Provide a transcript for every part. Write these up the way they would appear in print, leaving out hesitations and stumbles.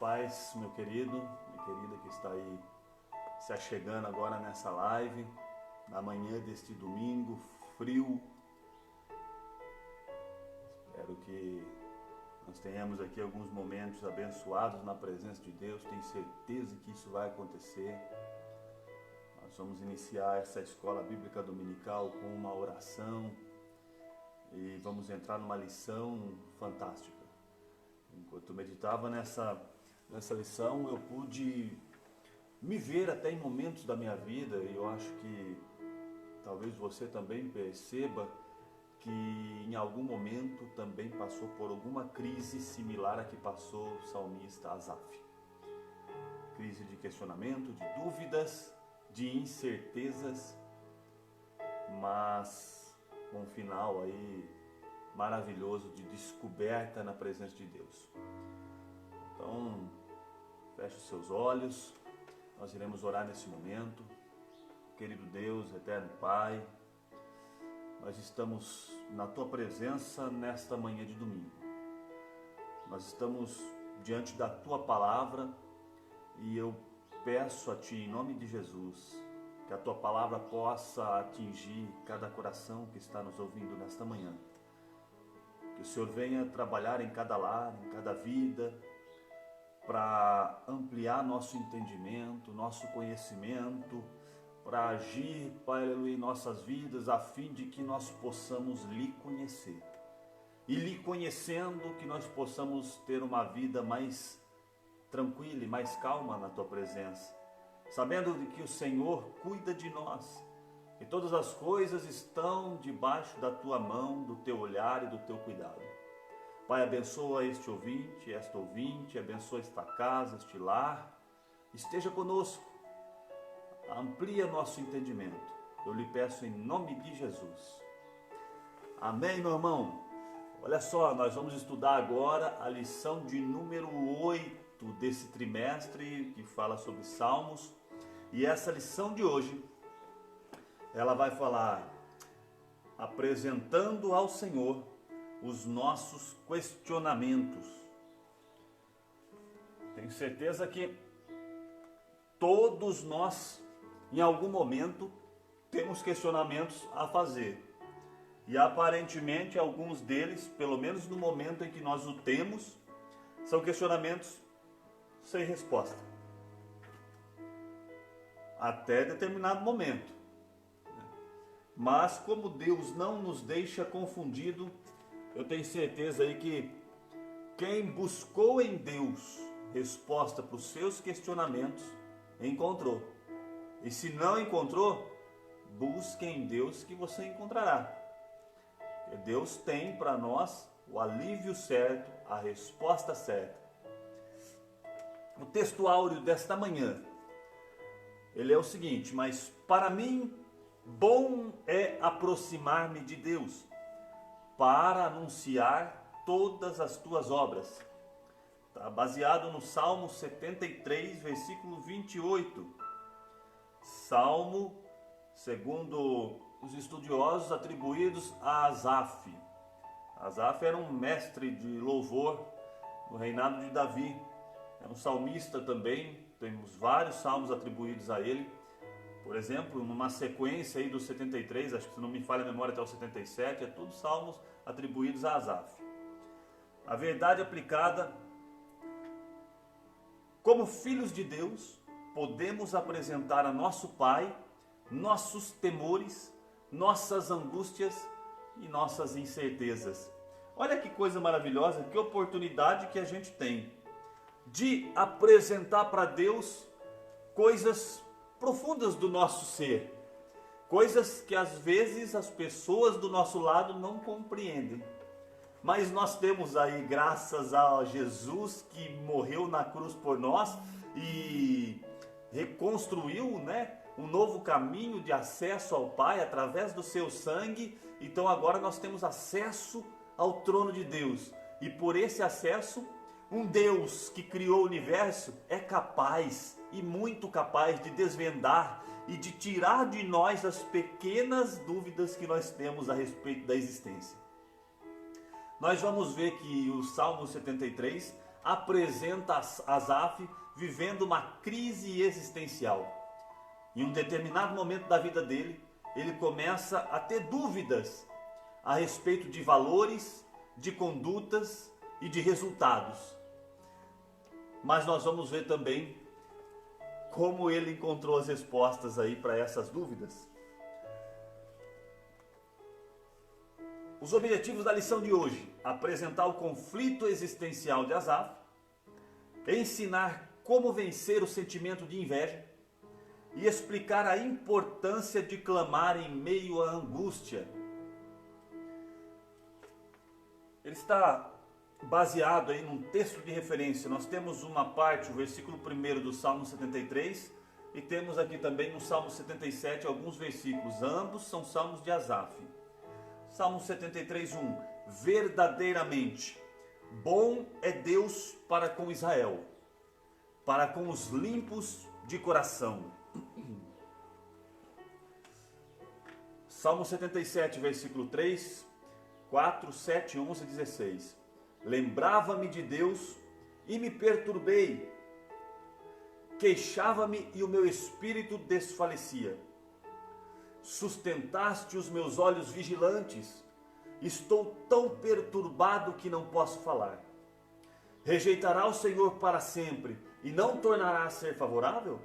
paz, meu querido, minha querida que está aí se achegando agora nessa live, na manhã deste domingo frio. Espero que nós tenhamos aqui alguns momentos abençoados na presença de Deus. Tenho certeza que isso vai acontecer. Nós vamos iniciar essa escola bíblica dominical com uma oração e vamos entrar numa lição fantástica. Enquanto eu meditava nessa lição, eu pude me ver até em momentos da minha vida, e eu acho que talvez você também perceba que em algum momento também passou por alguma crise similar à que passou o salmista Asaf. Crise de questionamento, de dúvidas, de incertezas, mas com um final aí maravilhoso de descoberta na presença de Deus. Então, feche os seus olhos, nós iremos orar nesse momento. Querido Deus, eterno Pai, nós estamos na Tua presença nesta manhã de domingo. Nós estamos diante da Tua palavra e eu peço a Ti, em nome de Jesus, que a Tua palavra possa atingir cada coração que está nos ouvindo nesta manhã. Que o Senhor venha trabalhar em cada lar, em cada vida, para ampliar nosso entendimento, nosso conhecimento, para agir, Pai, em nossas vidas, a fim de que nós possamos lhe conhecer. E lhe conhecendo, que nós possamos ter uma vida mais tranquila e mais calma na Tua presença, sabendo de que o Senhor cuida de nós, que todas as coisas estão debaixo da Tua mão, do Teu olhar e do Teu cuidado. Pai, abençoa este ouvinte, esta ouvinte, abençoa esta casa, este lar, esteja conosco, amplia nosso entendimento. Eu lhe peço em nome de Jesus. Amém, meu irmão? Olha só, nós vamos estudar agora a lição de número 8 desse trimestre, que fala sobre Salmos. E essa lição de hoje, ela vai falar apresentando ao Senhor os nossos questionamentos. Tenho certeza que todos nós, em algum momento, temos questionamentos a fazer. E aparentemente alguns deles, pelo menos no momento em que nós o temos, são questionamentos sem resposta. Até determinado momento. Mas como Deus não nos deixa confundido, eu tenho certeza aí que quem buscou em Deus resposta para os seus questionamentos, encontrou. E se não encontrou, busque em Deus que você encontrará. Porque Deus tem para nós o alívio certo, a resposta certa. O texto áureo desta manhã, ele é o seguinte: mas para mim, bom é aproximar-me de Deus, para anunciar todas as tuas obras. Está baseado no Salmo 73, versículo 28. Salmo, segundo os estudiosos, atribuídos a Asaf. Asaf era um mestre de louvor no reinado de Davi. É um salmista também, temos vários salmos atribuídos a ele. Por exemplo, numa sequência aí dos 73, acho que se não me falha a memória até o 77, é tudo salmos atribuídos a Asaf. A verdade aplicada: como filhos de Deus, podemos apresentar a nosso Pai nossos temores, nossas angústias e nossas incertezas. Olha que coisa maravilhosa, que oportunidade que a gente tem de apresentar para Deus coisas profundas do nosso ser, coisas que às vezes as pessoas do nosso lado não compreendem. Mas nós temos aí, graças a Jesus que morreu na cruz por nós e reconstruiu, um novo caminho de acesso ao Pai através do seu sangue. Então agora nós temos acesso ao trono de Deus. E por esse acesso, um Deus que criou o universo é capaz, e muito capaz, de desvendar e de tirar de nós as pequenas dúvidas que nós temos a respeito da existência. Nós vamos ver que o Salmo 73 apresenta Asaf vivendo uma crise existencial. Em um determinado momento da vida dele, ele começa a ter dúvidas a respeito de valores, de condutas e de resultados. Mas nós vamos ver também como ele encontrou as respostas aí para essas dúvidas. Os objetivos da lição de hoje: apresentar o conflito existencial de Asaf, ensinar como vencer o sentimento de inveja e explicar a importância de clamar em meio à angústia. Ele está baseado aí num texto de referência. Nós temos uma parte, o versículo 1 do Salmo 73, e temos aqui também no Salmo 77 alguns versículos. Ambos são salmos de Asaf. Salmo 73, 1. Verdadeiramente, bom é Deus para com Israel, para com os limpos de coração. Salmo 77, versículo 3, 4, 7, 11 e 16. Lembrava-me de Deus e me perturbei, queixava-me e o meu espírito desfalecia. Sustentaste os meus olhos vigilantes, estou tão perturbado que não posso falar. Rejeitará o Senhor para sempre e não tornará a ser favorável?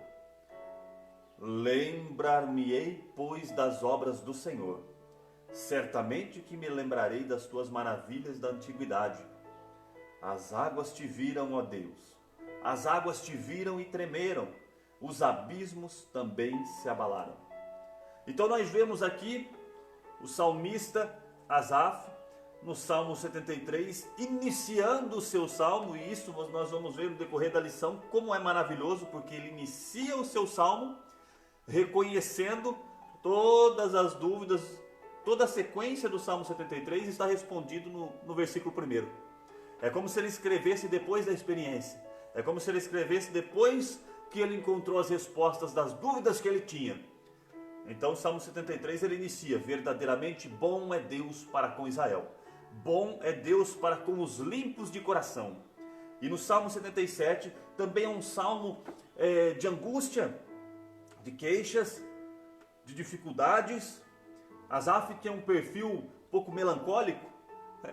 Lembrar-me-ei, pois, das obras do Senhor. Certamente que me lembrarei das tuas maravilhas da antiguidade. As águas te viram, ó Deus. As águas te viram e tremeram. Os abismos também se abalaram. Então nós vemos aqui o salmista Asaf, no Salmo 73, iniciando o seu salmo, e isso nós vamos ver no decorrer da lição, como é maravilhoso, porque ele inicia o seu salmo reconhecendo todas as dúvidas, toda a sequência do Salmo 73 está respondido no versículo 1. É como se ele escrevesse depois da experiência, é como se ele escrevesse depois que ele encontrou as respostas das dúvidas que ele tinha. Então o Salmo 73 ele inicia: verdadeiramente bom é Deus para com Israel, bom é Deus para com os limpos de coração. E no Salmo 77 também é um salmo de angústia, de queixas, de dificuldades. Asaf tem um perfil um pouco melancólico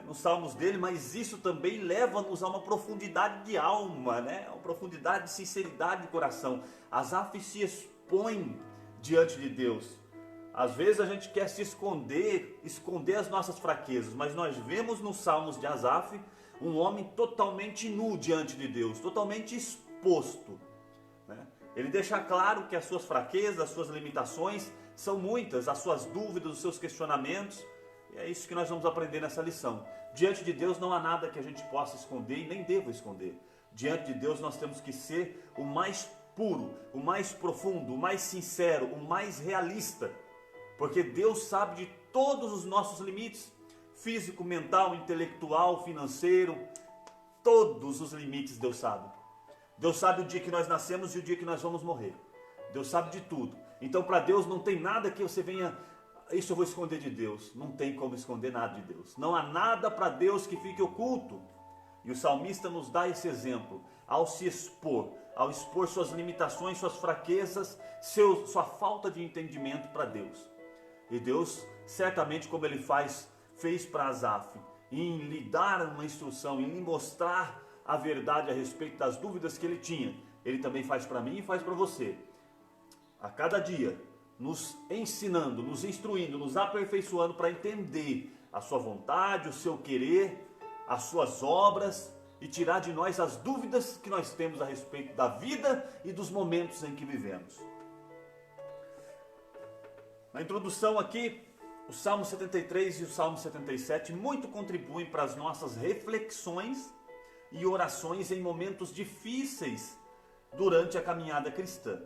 nos salmos dele, mas isso também leva-nos a uma profundidade de alma, uma profundidade de sinceridade de coração. Asaf se expõe diante de Deus. Às vezes a gente quer se esconder as nossas fraquezas, mas nós vemos nos salmos de Asaf um homem totalmente nu diante de Deus, totalmente exposto. Ele deixa claro que as suas fraquezas, as suas limitações são muitas, as suas dúvidas, os seus questionamentos, e é isso que nós vamos aprender nessa lição. Diante de Deus não há nada que a gente possa esconder e nem deva esconder. Diante de Deus nós temos que ser o mais puro, o mais profundo, o mais sincero, o mais realista, porque Deus sabe de todos os nossos limites, físico, mental, intelectual, financeiro, todos os limites Deus sabe. Deus sabe o dia que nós nascemos e o dia que nós vamos morrer. Deus sabe de tudo. Então para Deus não tem nada que você venha: isso eu vou esconder de Deus. Não tem como esconder nada de Deus. Não há nada para Deus que fique oculto. E o salmista nos dá esse exemplo ao se expor, ao expor suas limitações, suas fraquezas, sua falta de entendimento para Deus. E Deus, certamente como ele fez para Asaf, em lhe dar uma instrução, em lhe mostrar a verdade a respeito das dúvidas que ele tinha, ele também faz para mim e faz para você. A cada dia, nos ensinando, nos instruindo, nos aperfeiçoando para entender a sua vontade, o seu querer, as suas obras, e tirar de nós as dúvidas que nós temos a respeito da vida e dos momentos em que vivemos. Na introdução aqui, o Salmo 73 e o Salmo 77 muito contribuem para as nossas reflexões e orações em momentos difíceis durante a caminhada cristã.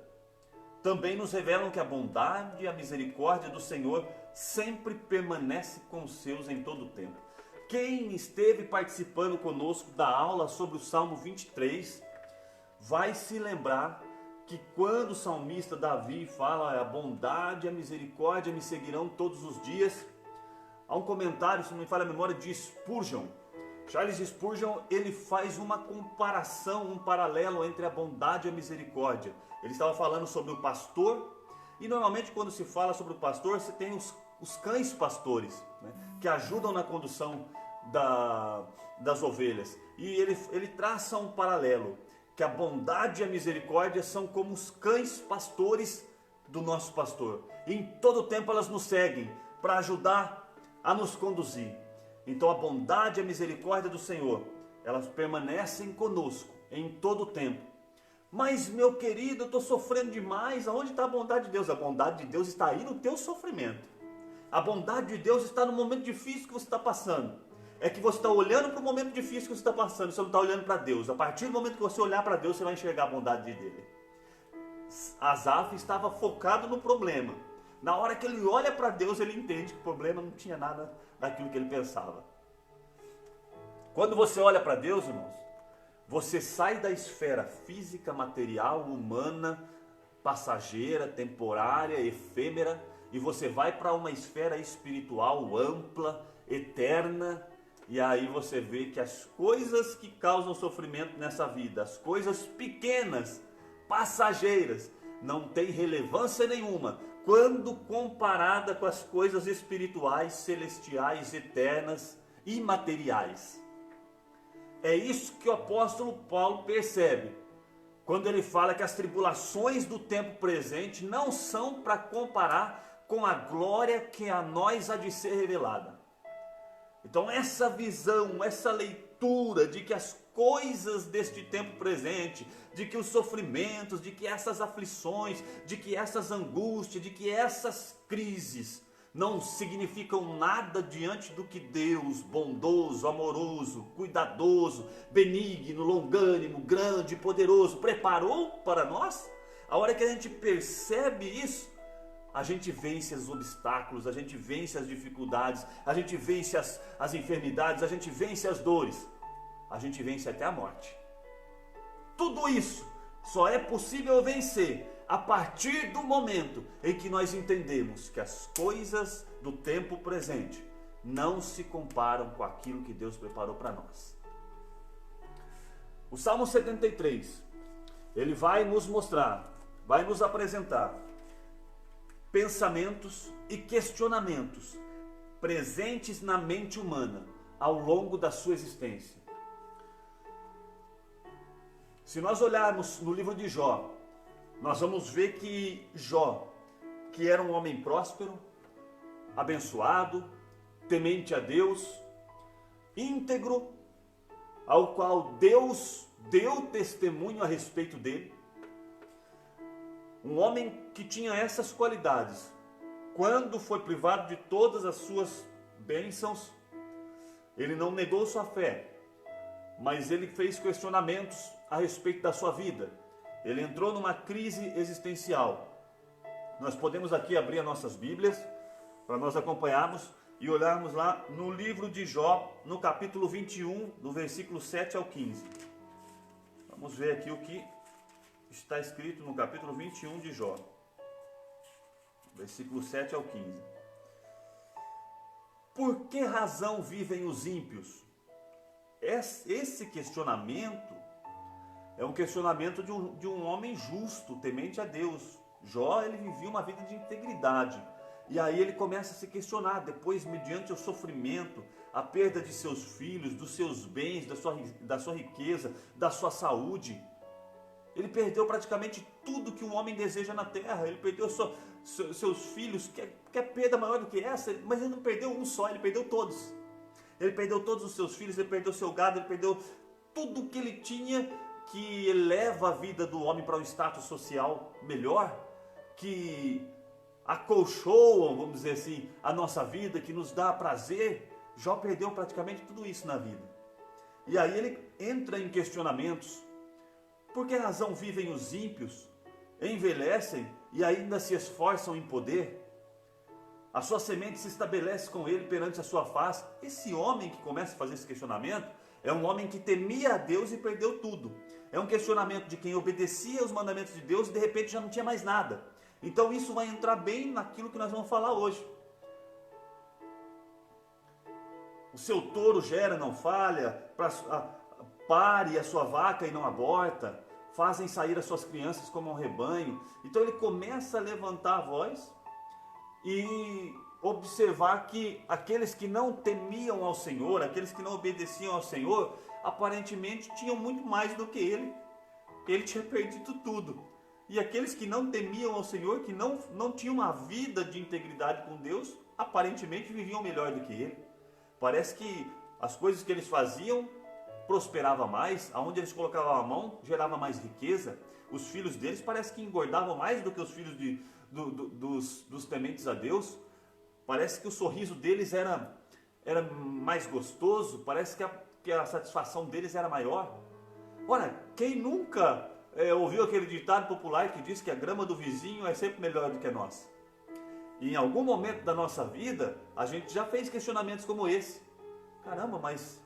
Também nos revelam que a bondade e a misericórdia do Senhor sempre permanece com os seus em todo o tempo. Quem esteve participando conosco da aula sobre o Salmo 23 vai se lembrar que quando o salmista Davi fala: a bondade e a misericórdia me seguirão todos os dias, há um comentário, se não me falha a memória, de Spurgeon, Charles Spurgeon, ele faz uma comparação, um paralelo entre a bondade e a misericórdia. Ele estava falando sobre o pastor, e normalmente quando se fala sobre o pastor, você tem os cães pastores, né, que ajudam na condução das ovelhas. E ele traça um paralelo, que a bondade e a misericórdia são como os cães pastores do nosso pastor. E em todo tempo elas nos seguem para ajudar a nos conduzir. Então a bondade e a misericórdia do Senhor, elas permanecem conosco em todo o tempo. Mas meu querido, eu estou sofrendo demais, aonde está a bondade de Deus? A bondade de Deus está aí no teu sofrimento. A bondade de Deus está no momento difícil que você está passando. É que você está olhando para o momento difícil que você está passando, você não está olhando para Deus. A partir do momento que você olhar para Deus, você vai enxergar a bondade dele. Asaf estava focado no problema. Na hora que ele olha para Deus, ele entende que o problema não tinha nada daquilo que ele pensava. Quando você olha para Deus, irmãos, você sai da esfera física, material, humana, passageira, temporária, efêmera, e você vai para uma esfera espiritual ampla, eterna, e aí você vê que as coisas que causam sofrimento nessa vida, as coisas pequenas, passageiras, não têm relevância nenhuma quando comparada com as coisas espirituais, celestiais, eternas, imateriais. É isso que o apóstolo Paulo percebe quando ele fala que as tribulações do tempo presente não são para comparar com a glória que a nós há de ser revelada. Então essa visão, essa leitura de que as coisas deste tempo presente, de que os sofrimentos, de que essas aflições, de que essas angústias, de que essas crises não significam nada diante do que Deus, bondoso, amoroso, cuidadoso, benigno, longânimo, grande, poderoso, preparou para nós. A hora que a gente percebe isso, a gente vence os obstáculos, a gente vence as dificuldades, a gente vence as enfermidades, a gente vence as dores, a gente vence até a morte. Tudo isso só é possível vencer a partir do momento em que nós entendemos que as coisas do tempo presente não se comparam com aquilo que Deus preparou para nós. O Salmo 73, ele vai nos mostrar, vai nos apresentar pensamentos e questionamentos presentes na mente humana ao longo da sua existência. Se nós olharmos no livro de Jó, nós vamos ver que Jó, que era um homem próspero, abençoado, temente a Deus, íntegro, ao qual Deus deu testemunho a respeito dele, um homem que tinha essas qualidades, quando foi privado de todas as suas bênçãos, ele não negou sua fé, mas ele fez questionamentos a respeito da sua vida. Ele entrou numa crise existencial. Nós podemos aqui abrir as nossas Bíblias para nós acompanharmos e olharmos lá no livro de Jó, no capítulo 21, do versículo 7 ao 15. Vamos ver aqui o que está escrito no capítulo 21 de Jó, versículo 7 ao 15. Por que razão vivem os ímpios? Esse questionamento é um questionamento de um homem justo, temente a Deus. Jó, ele vivia uma vida de integridade. E aí ele começa a se questionar, depois, mediante o sofrimento, a perda de seus filhos, dos seus bens, da sua riqueza, da sua saúde. Ele perdeu praticamente tudo que um homem deseja na terra. Ele perdeu seus filhos, que é perda maior do que essa, mas ele não perdeu um só, ele perdeu todos. Ele perdeu todos os seus filhos, ele perdeu seu gado, ele perdeu tudo que ele tinha, que eleva a vida do homem para um status social melhor, que acolchoam, vamos dizer assim, a nossa vida, que nos dá prazer. Jó perdeu praticamente tudo isso na vida. E aí ele entra em questionamentos. Por que razão vivem os ímpios, envelhecem e ainda se esforçam em poder? A sua semente se estabelece com ele perante a sua face. Esse homem que começa a fazer esse questionamento é um homem que temia a Deus e perdeu tudo. É um questionamento de quem obedecia aos mandamentos de Deus e de repente já não tinha mais nada. Então isso vai entrar bem naquilo que nós vamos falar hoje. O seu touro gera e não falha, pare a sua vaca e não aborta, fazem sair as suas crianças como um rebanho. Então ele começa a levantar a voz e observar que aqueles que não temiam ao Senhor, aqueles que não obedeciam ao Senhor, aparentemente tinham muito mais do que ele. Ele tinha perdido tudo. E aqueles que não temiam ao Senhor, que não tinham uma vida de integridade com Deus, aparentemente viviam melhor do que ele. Parece que as coisas que eles faziam prosperava mais, aonde eles colocavam a mão gerava mais riqueza. Os filhos deles parece que engordavam mais do que os filhos dos tementes a Deus. Parece que o sorriso deles era mais gostoso, parece que a satisfação deles era maior. Olha, quem nunca ouviu aquele ditado popular que diz que a grama do vizinho é sempre melhor do que a nossa? E em algum momento da nossa vida, a gente já fez questionamentos como esse. Caramba, mas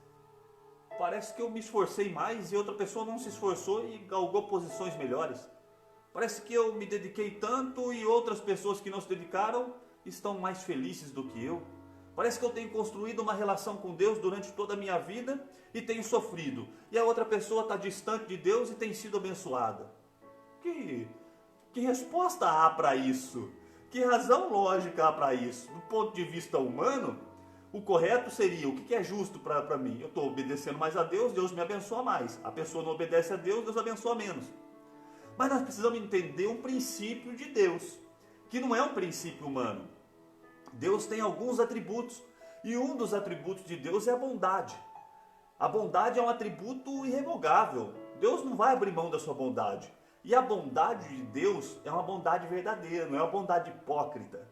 parece que eu me esforcei mais e outra pessoa não se esforçou e galgou posições melhores. Parece que eu me dediquei tanto e outras pessoas que não se dedicaram estão mais felizes do que eu. Parece que eu tenho construído uma relação com Deus durante toda a minha vida e tenho sofrido. E a outra pessoa está distante de Deus e tem sido abençoada. Que resposta há para isso? Que razão lógica há para isso? Do ponto de vista humano, o correto seria, o que é justo para mim? Eu estou obedecendo mais a Deus, Deus me abençoa mais. A pessoa não obedece a Deus, Deus abençoa menos. Mas nós precisamos entender um princípio de Deus, que não é um princípio humano. Deus tem alguns atributos, e um dos atributos de Deus é a bondade. A bondade é um atributo irrevogável. Deus não vai abrir mão da sua bondade. E a bondade de Deus é uma bondade verdadeira, não é uma bondade hipócrita,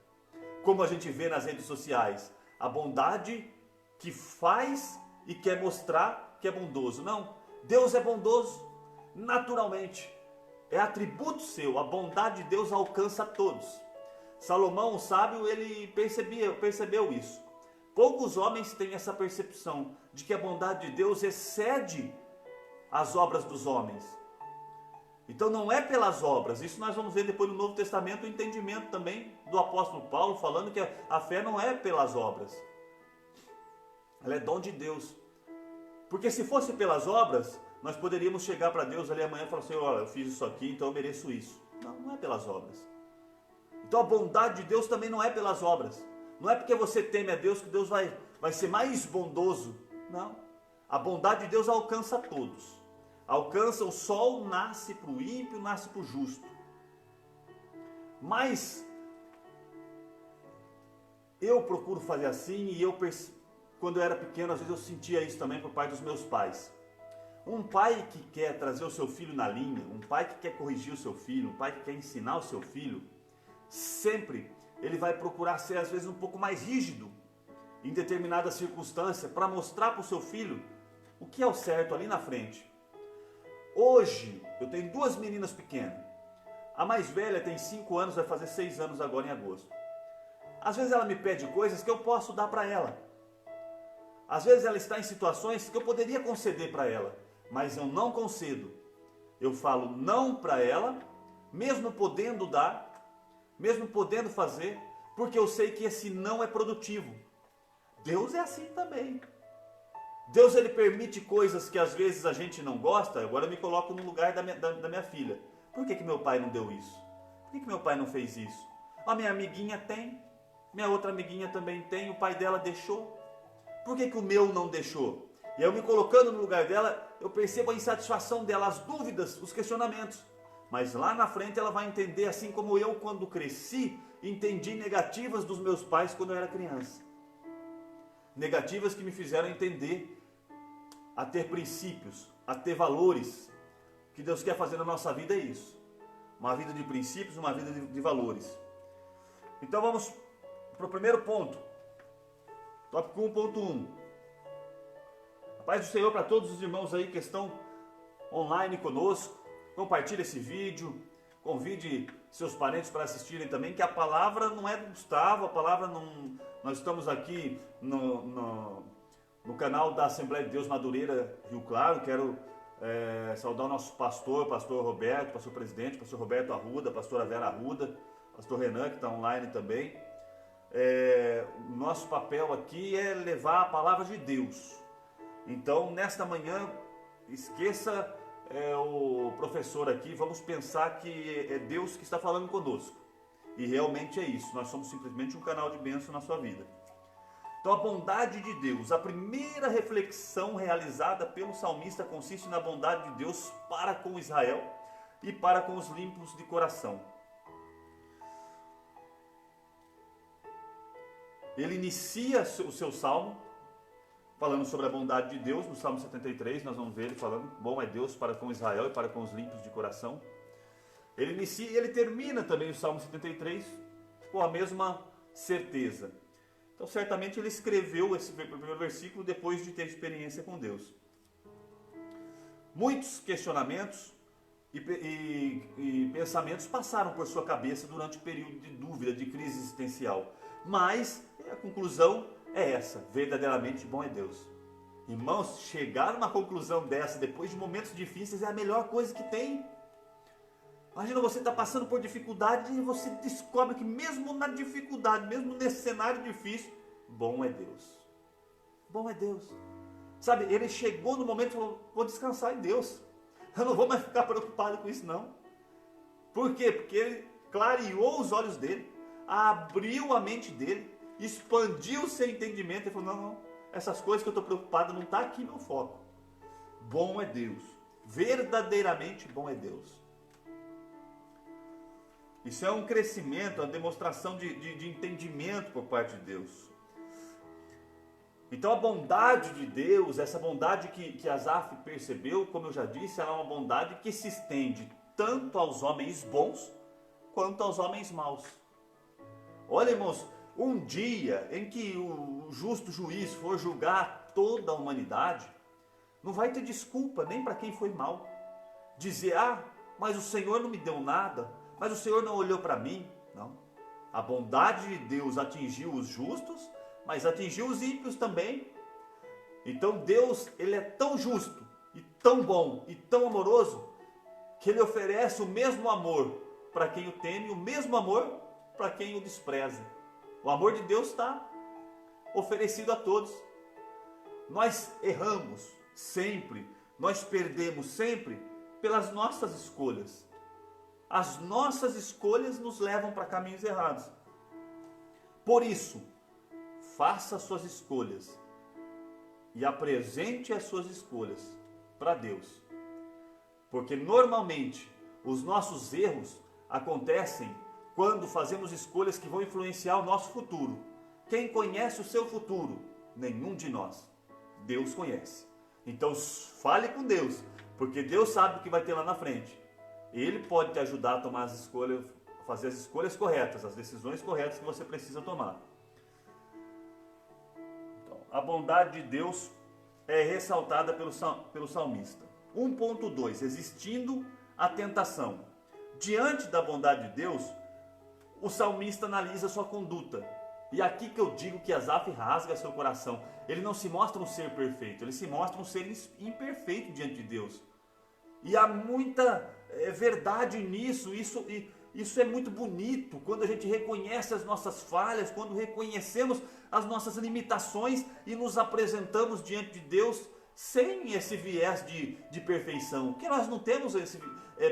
como a gente vê nas redes sociais. A bondade que faz e quer mostrar que é bondoso. Não, Deus é bondoso naturalmente. É atributo seu, a bondade de Deus alcança a todos. Salomão, o sábio, ele percebeu isso. Poucos homens têm essa percepção de que a bondade de Deus excede as obras dos homens. Então não é pelas obras, isso nós vamos ver depois no Novo Testamento, o entendimento também do apóstolo Paulo, falando que a fé não é pelas obras. Ela é dom de Deus. Porque se fosse pelas obras, nós poderíamos chegar para Deus ali amanhã e falar assim, olha, eu fiz isso aqui, então eu mereço isso. Não, não é pelas obras. Então a bondade de Deus também não é pelas obras. Não é porque você teme a Deus que Deus vai ser mais bondoso. Não. A bondade de Deus alcança a todos. Alcança, o sol nasce para o ímpio, nasce para o justo. Mas eu procuro fazer assim e quando eu era pequeno, às vezes eu sentia isso também por parte dos meus pais. Um pai que quer trazer o seu filho na linha, um pai que quer corrigir o seu filho, um pai que quer ensinar o seu filho, sempre ele vai procurar ser às vezes um pouco mais rígido em determinada circunstância para mostrar para o seu filho o que é o certo ali na frente. Hoje eu tenho duas meninas pequenas. A mais velha tem 5 anos, vai fazer 6 anos agora em agosto. Às vezes ela me pede coisas que eu posso dar para ela. Às vezes ela está em situações que eu poderia conceder para ela, mas eu não concedo. Eu falo não para ela, mesmo podendo dar, mesmo podendo fazer, porque eu sei que esse não é produtivo. Deus é assim também. Deus, ele permite coisas que às vezes a gente não gosta. Agora eu me coloco no lugar da minha filha. Por que meu pai não deu isso? Por que meu pai não fez isso? A minha amiguinha tem, minha outra amiguinha também tem, o pai dela deixou. Por que o meu não deixou? E eu me colocando no lugar dela, eu percebo a insatisfação dela, as dúvidas, os questionamentos. Mas lá na frente ela vai entender, assim como eu, quando cresci, entendi negativas dos meus pais quando eu era criança. Negativas que me fizeram entender a ter princípios, a ter valores. O que Deus quer fazer na nossa vida é isso. Uma vida de princípios, uma vida de valores. Então vamos para o primeiro ponto. Tópico 1.1. A paz do Senhor para todos os irmãos aí que estão online conosco. Compartilhe esse vídeo. Convide seus parentes para assistirem também, que a palavra não é do Gustavo, a palavra não... Nós estamos aqui no canal da Assembleia de Deus Madureira, Rio Claro. Quero saudar o nosso pastor Roberto, pastor presidente, pastor Roberto Arruda, pastora Vera Arruda, pastor Renan, que está online também. o nosso papel aqui é levar a palavra de Deus. Então, nesta manhã, esqueça o professor aqui, vamos pensar que é Deus que está falando conosco. E realmente é isso, nós somos simplesmente um canal de bênção na sua vida. Então, a bondade de Deus, a primeira reflexão realizada pelo salmista consiste na bondade de Deus para com Israel e para com os limpos de coração. Ele inicia o seu salmo falando sobre a bondade de Deus. No Salmo 73 nós vamos ver ele falando: bom é Deus para com Israel e para com os limpos de coração. Ele inicia e ele termina também o Salmo 73 com a mesma certeza. Então certamente ele escreveu esse primeiro versículo depois de ter experiência com Deus. Muitos questionamentos e pensamentos passaram por sua cabeça durante o período de dúvida, de crise existencial. Mas a conclusão é essa: verdadeiramente bom é Deus. Irmãos, chegar a uma conclusão dessa depois de momentos difíceis é a melhor coisa que tem. Imagina você estar passando por dificuldade e você descobre que mesmo na dificuldade, mesmo nesse cenário difícil, bom é Deus. Bom é Deus. Sabe, ele chegou no momento e falou: vou descansar em Deus. Eu não vou mais ficar preocupado com isso não. Por quê? Porque ele clareou os olhos dele, abriu a mente dele, expandiu o seu entendimento e falou: não, essas coisas que eu estou preocupado não está aqui no foco. Bom é Deus. Verdadeiramente bom é Deus. Isso é um crescimento, uma demonstração de entendimento por parte de Deus. Então a bondade de Deus, essa bondade que Asaf percebeu, como eu já disse, ela é uma bondade que se estende tanto aos homens bons quanto aos homens maus. Olha, irmãos, um dia em que o justo juiz for julgar toda a humanidade, não vai ter desculpa nem para quem foi mal. Dizer: mas o Senhor não me deu nada, mas o Senhor não olhou para mim. Não. A bondade de Deus atingiu os justos, mas atingiu os ímpios também. Então Deus, ele é tão justo, e tão bom, e tão amoroso, que ele oferece o mesmo amor para quem o teme, o mesmo amor para quem o despreza. O amor de Deus está oferecido a todos. Nós erramos sempre, nós perdemos sempre pelas nossas escolhas. As nossas escolhas nos levam para caminhos errados. Por isso, faça as suas escolhas e apresente as suas escolhas para Deus. Porque normalmente os nossos erros acontecem quando fazemos escolhas que vão influenciar o nosso futuro. Quem conhece o seu futuro? Nenhum de nós. Deus conhece. Então fale com Deus, porque Deus sabe o que vai ter lá na frente. Ele pode te ajudar a tomar as escolhas, a fazer as escolhas corretas, as decisões corretas que você precisa tomar. Então, a bondade de Deus é ressaltada pelo salmista. 1.2. Existindo a tentação. Diante da bondade de Deus, o salmista analisa sua conduta. E aqui que eu digo que Asaf rasga seu coração. Ele não se mostra um ser perfeito, ele se mostra um ser imperfeito diante de Deus. E há muita verdade nisso. Isso é muito bonito, quando a gente reconhece as nossas falhas, quando reconhecemos as nossas limitações e nos apresentamos diante de Deus sem esse viés de perfeição. Porque nós não temos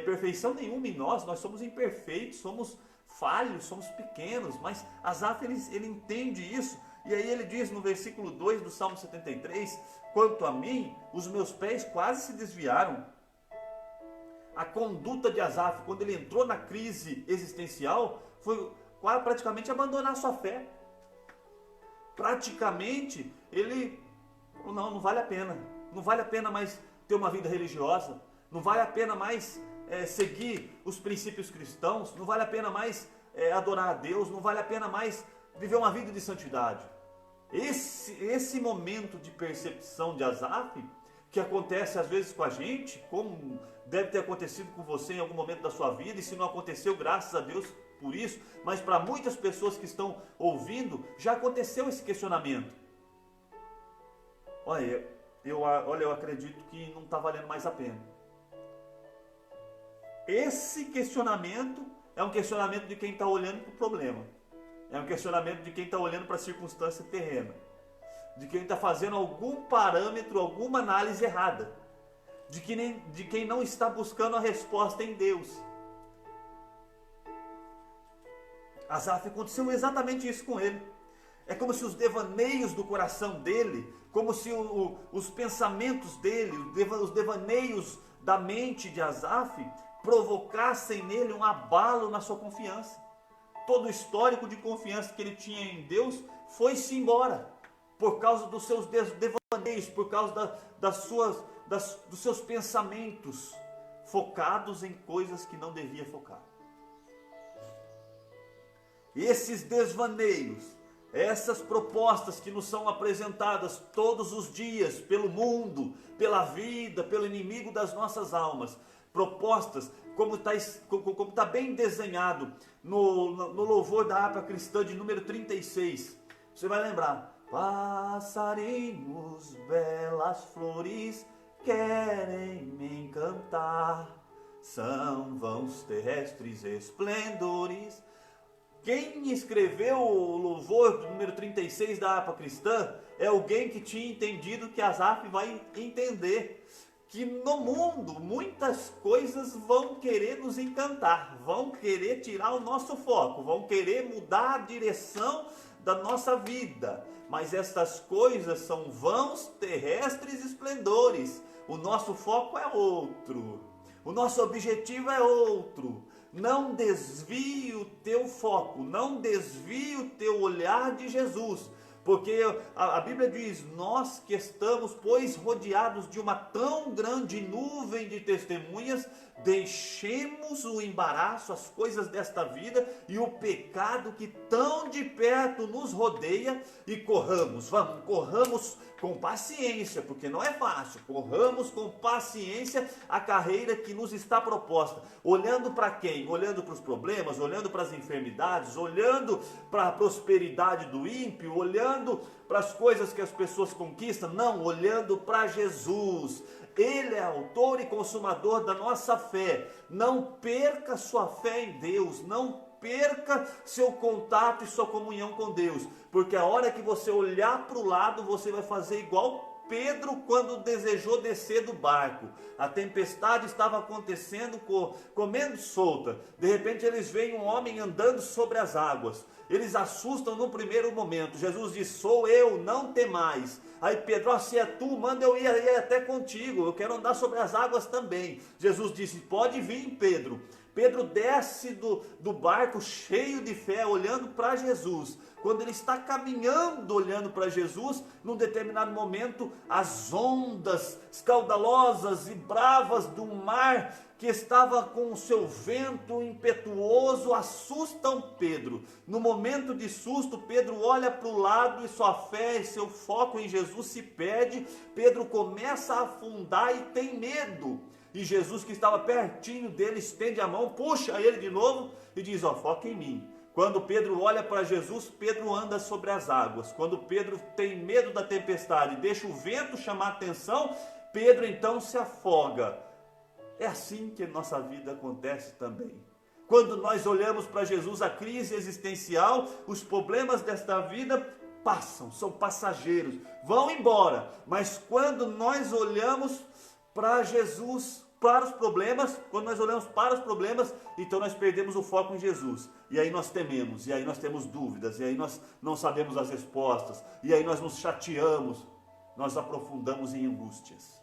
perfeição nenhuma em nós, nós somos imperfeitos, somos falhos, somos pequenos, mas Asaf ele entende isso. E aí ele diz no versículo 2 do Salmo 73, quanto a mim, os meus pés quase se desviaram. A conduta de Asaf, quando ele entrou na crise existencial, foi praticamente abandonar a sua fé. Praticamente, ele falou: não vale a pena. Não vale a pena mais ter uma vida religiosa. Não vale a pena mais seguir os princípios cristãos. Não vale a pena mais adorar a Deus. Não vale a pena mais viver uma vida de santidade. Esse momento de percepção de Asaf, que acontece às vezes com a gente, como deve ter acontecido com você em algum momento da sua vida, e se não aconteceu, graças a Deus por isso, mas para muitas pessoas que estão ouvindo, já aconteceu esse questionamento. Olha, eu acredito que não está valendo mais a pena. Esse questionamento é um questionamento de quem está olhando para o problema. É um questionamento de quem está olhando para a circunstância terrena, de quem está fazendo algum parâmetro, alguma análise errada, de quem não está buscando a resposta em Deus. Asaf, aconteceu exatamente isso com ele. É como se os devaneios do coração dele, como se os pensamentos dele, os devaneios da mente de Asaf provocassem nele um abalo na sua confiança. Todo o histórico de confiança que ele tinha em Deus foi-se embora por causa dos seus devaneios, por causa dos seus pensamentos focados em coisas que não devia focar. Esses desvaneios, essas propostas que nos são apresentadas todos os dias pelo mundo, pela vida, pelo inimigo das nossas almas, propostas como está bem desenhado no louvor da harpa cristã de número 36, você vai lembrar: passarinhos, belas flores, querem me encantar, são vãos terrestres esplendores. Quem escreveu o louvor do número 36 da harpa cristã é alguém que tinha entendido que Asaf vai entender que no mundo muitas coisas vão querer nos encantar, vão querer tirar o nosso foco, vão querer mudar a direção da nossa vida, mas estas coisas são vãos terrestres esplendores. O nosso foco é outro, o nosso objetivo é outro. Não desvie o teu foco, não desvie o teu olhar de Jesus, porque a Bíblia diz: nós que estamos, pois, rodeados de uma tão grande nuvem de testemunhas, deixemos o embaraço, as coisas desta vida e o pecado que tão de perto nos rodeia e corramos com paciência, porque não é fácil, corramos com paciência a carreira que nos está proposta, olhando para quem? Olhando para os problemas, olhando para as enfermidades, olhando para a prosperidade do ímpio, olhando para as coisas que as pessoas conquistam, não, olhando para Jesus. Ele é autor e consumador da nossa fé. Não perca sua fé em Deus, não perca seu contato e sua comunhão com Deus, porque a hora que você olhar para o lado, você vai fazer igual Pedro quando desejou descer do barco. A tempestade estava acontecendo, comendo solta. De repente eles veem um homem andando sobre as águas. Eles assustam no primeiro momento. Jesus diz: sou eu, não temais. Aí Pedro: se é tu, manda eu ir até contigo, eu quero andar sobre as águas também. Jesus disse: pode vir, Pedro. Pedro desce do barco cheio de fé, olhando para Jesus. Quando ele está caminhando, olhando para Jesus, num determinado momento, as ondas escandalosas e bravas do mar, que estava com o seu vento impetuoso, assustam Pedro. No momento de susto, Pedro olha para o lado e sua fé e seu foco em Jesus se perde. Pedro começa a afundar e tem medo. E Jesus, que estava pertinho dele, estende a mão, puxa ele de novo e diz: foca em mim. Quando Pedro olha para Jesus, Pedro anda sobre as águas. Quando Pedro tem medo da tempestade, deixa o vento chamar a atenção, Pedro então se afoga. É assim que nossa vida acontece também. Quando nós olhamos para Jesus, a crise existencial, os problemas desta vida passam, são passageiros, vão embora. Mas quando nós olhamos para Jesus, para os problemas, quando nós olhamos para os problemas, então nós perdemos o foco em Jesus, e aí nós tememos, e aí nós temos dúvidas, e aí nós não sabemos as respostas, e aí nós nos chateamos, nós aprofundamos em angústias.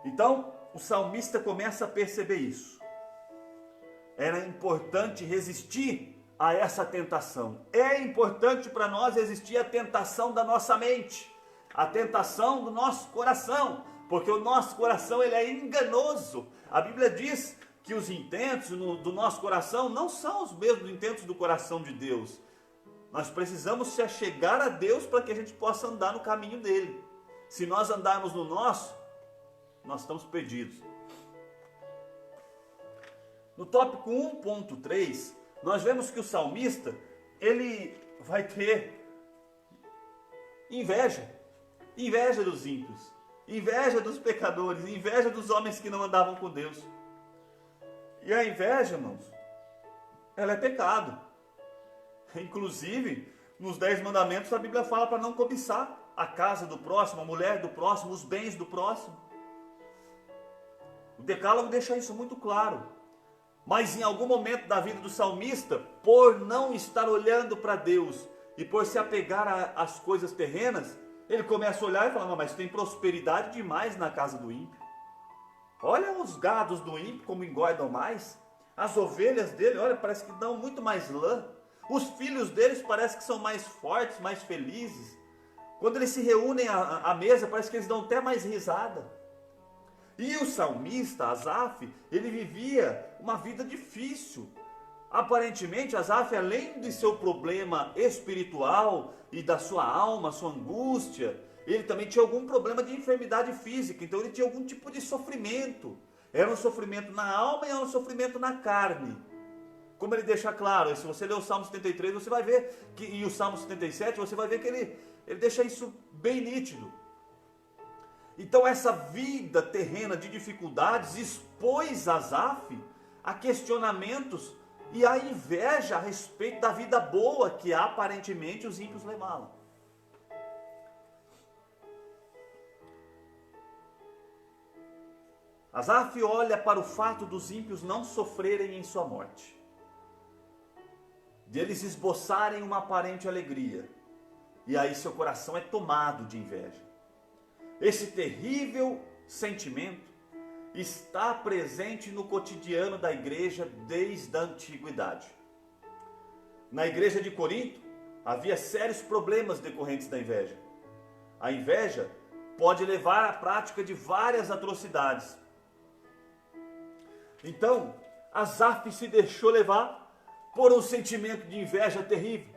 Então o salmista começa a perceber isso. Era importante resistir a essa tentação. É importante para nós resistir à tentação da nossa mente, a tentação do nosso coração, porque o nosso coração ele é enganoso. A Bíblia diz que os intentos do nosso coração não são os mesmos intentos do coração de Deus. Nós precisamos se achegar a Deus para que a gente possa andar no caminho dele. Se nós andarmos no nosso, nós estamos perdidos. No tópico 1.3, nós vemos que o salmista ele vai ter inveja dos ímpios, inveja dos pecadores, inveja dos homens que não andavam com Deus. E a inveja, irmãos, ela é pecado. Inclusive, nos 10 mandamentos a Bíblia fala para não cobiçar a casa do próximo, a mulher do próximo, os bens do próximo. O Decálogo deixa isso muito claro. Mas em algum momento da vida do salmista, por não estar olhando para Deus e por se apegar às coisas terrenas, ele começa a olhar e fala: mas tem prosperidade demais na casa do ímpio. Olha os gados do ímpio como engordam mais. As ovelhas dele, olha, parece que dão muito mais lã. Os filhos deles parece que são mais fortes, mais felizes. Quando eles se reúnem à mesa, parece que eles dão até mais risada. E o salmista, Asaf, ele vivia uma vida difícil. Aparentemente, Asaf, além de seu problema espiritual e da sua alma, sua angústia, ele também tinha algum problema de enfermidade física. Então ele tinha algum tipo de sofrimento. Era um sofrimento na alma e era um sofrimento na carne. Como ele deixa claro, se você ler o Salmo 73, você vai ver que, e o Salmo 77, você vai ver que ele deixa isso bem nítido. Então essa vida terrena de dificuldades expôs Asaf a questionamentos e a inveja a respeito da vida boa que aparentemente os ímpios levavam. Asaf olha para o fato dos ímpios não sofrerem em sua morte, de eles esboçarem uma aparente alegria, e aí seu coração é tomado de inveja. Esse terrível sentimento está presente no cotidiano da igreja desde a antiguidade. Na igreja de Corinto, havia sérios problemas decorrentes da inveja. A inveja pode levar à prática de várias atrocidades. Então, Asaf se deixou levar por um sentimento de inveja terrível.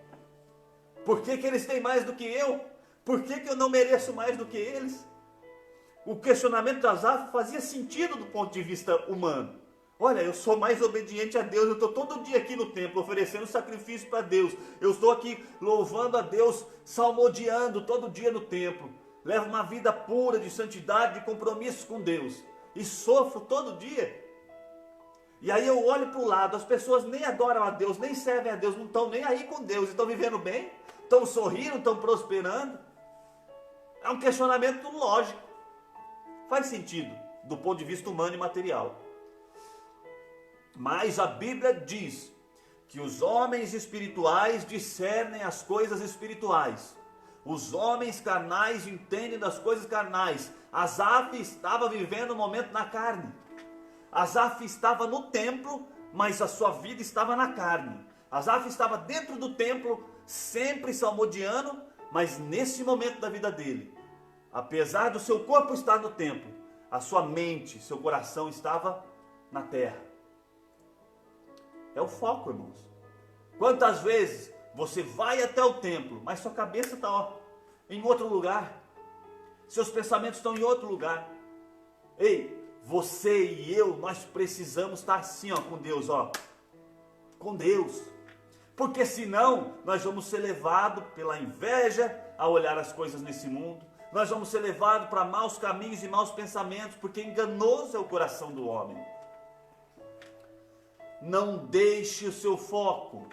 Por que eles têm mais do que eu? Por que eu não mereço mais do que eles? O questionamento de Asaf fazia sentido do ponto de vista humano. Olha, eu sou mais obediente a Deus, eu estou todo dia aqui no templo oferecendo sacrifício para Deus. Eu estou aqui louvando a Deus, salmodiando todo dia no templo. Levo uma vida pura de santidade, de compromissos com Deus. E sofro todo dia. E aí eu olho para o lado, as pessoas nem adoram a Deus, nem servem a Deus, não estão nem aí com Deus, estão vivendo bem, estão sorrindo, estão prosperando. É um questionamento lógico. Faz sentido, do ponto de vista humano e material. Mas a Bíblia diz que os homens espirituais discernem as coisas espirituais. Os homens carnais entendem das coisas carnais. Asaf estava vivendo um momento na carne. Asaf estava no templo, mas a sua vida estava na carne. Asaf estava dentro do templo, sempre salmodiando, mas nesse momento da vida dele, apesar do seu corpo estar no templo, a sua mente, seu coração estava na terra. É o foco, irmãos. Quantas vezes você vai até o templo, mas sua cabeça está em outro lugar, seus pensamentos estão em outro lugar. Ei, você e eu, nós precisamos estar assim, com Deus, com Deus. Porque senão nós vamos ser levados pela inveja a olhar as coisas nesse mundo. Nós vamos ser levados para maus caminhos e maus pensamentos, porque enganoso é o coração do homem. Não deixe o seu foco.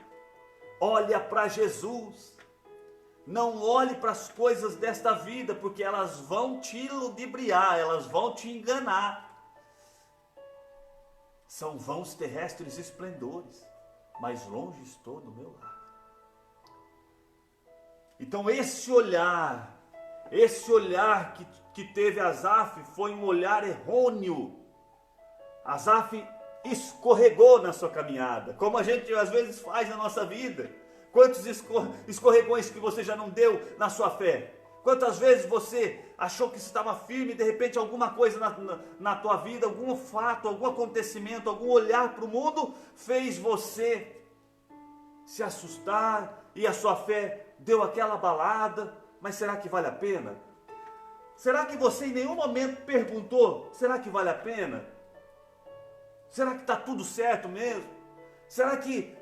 Olha para Jesus. Não olhe para as coisas desta vida, porque elas vão te ludibriar, elas vão te enganar. São vãos terrestres esplendores, mas longe estou do meu lar. Então esse olhar que teve Asaf foi um olhar errôneo. Asaf escorregou na sua caminhada, como a gente às vezes faz na nossa vida. Quantos escorregões que você já não deu na sua fé? Quantas vezes você achou que estava firme e de repente alguma coisa na tua vida, algum fato, algum acontecimento, algum olhar para o mundo fez você se assustar e a sua fé deu aquela abalada? Mas será que vale a pena? Será que você em nenhum momento perguntou, será que vale a pena? Será que está tudo certo mesmo? Será que...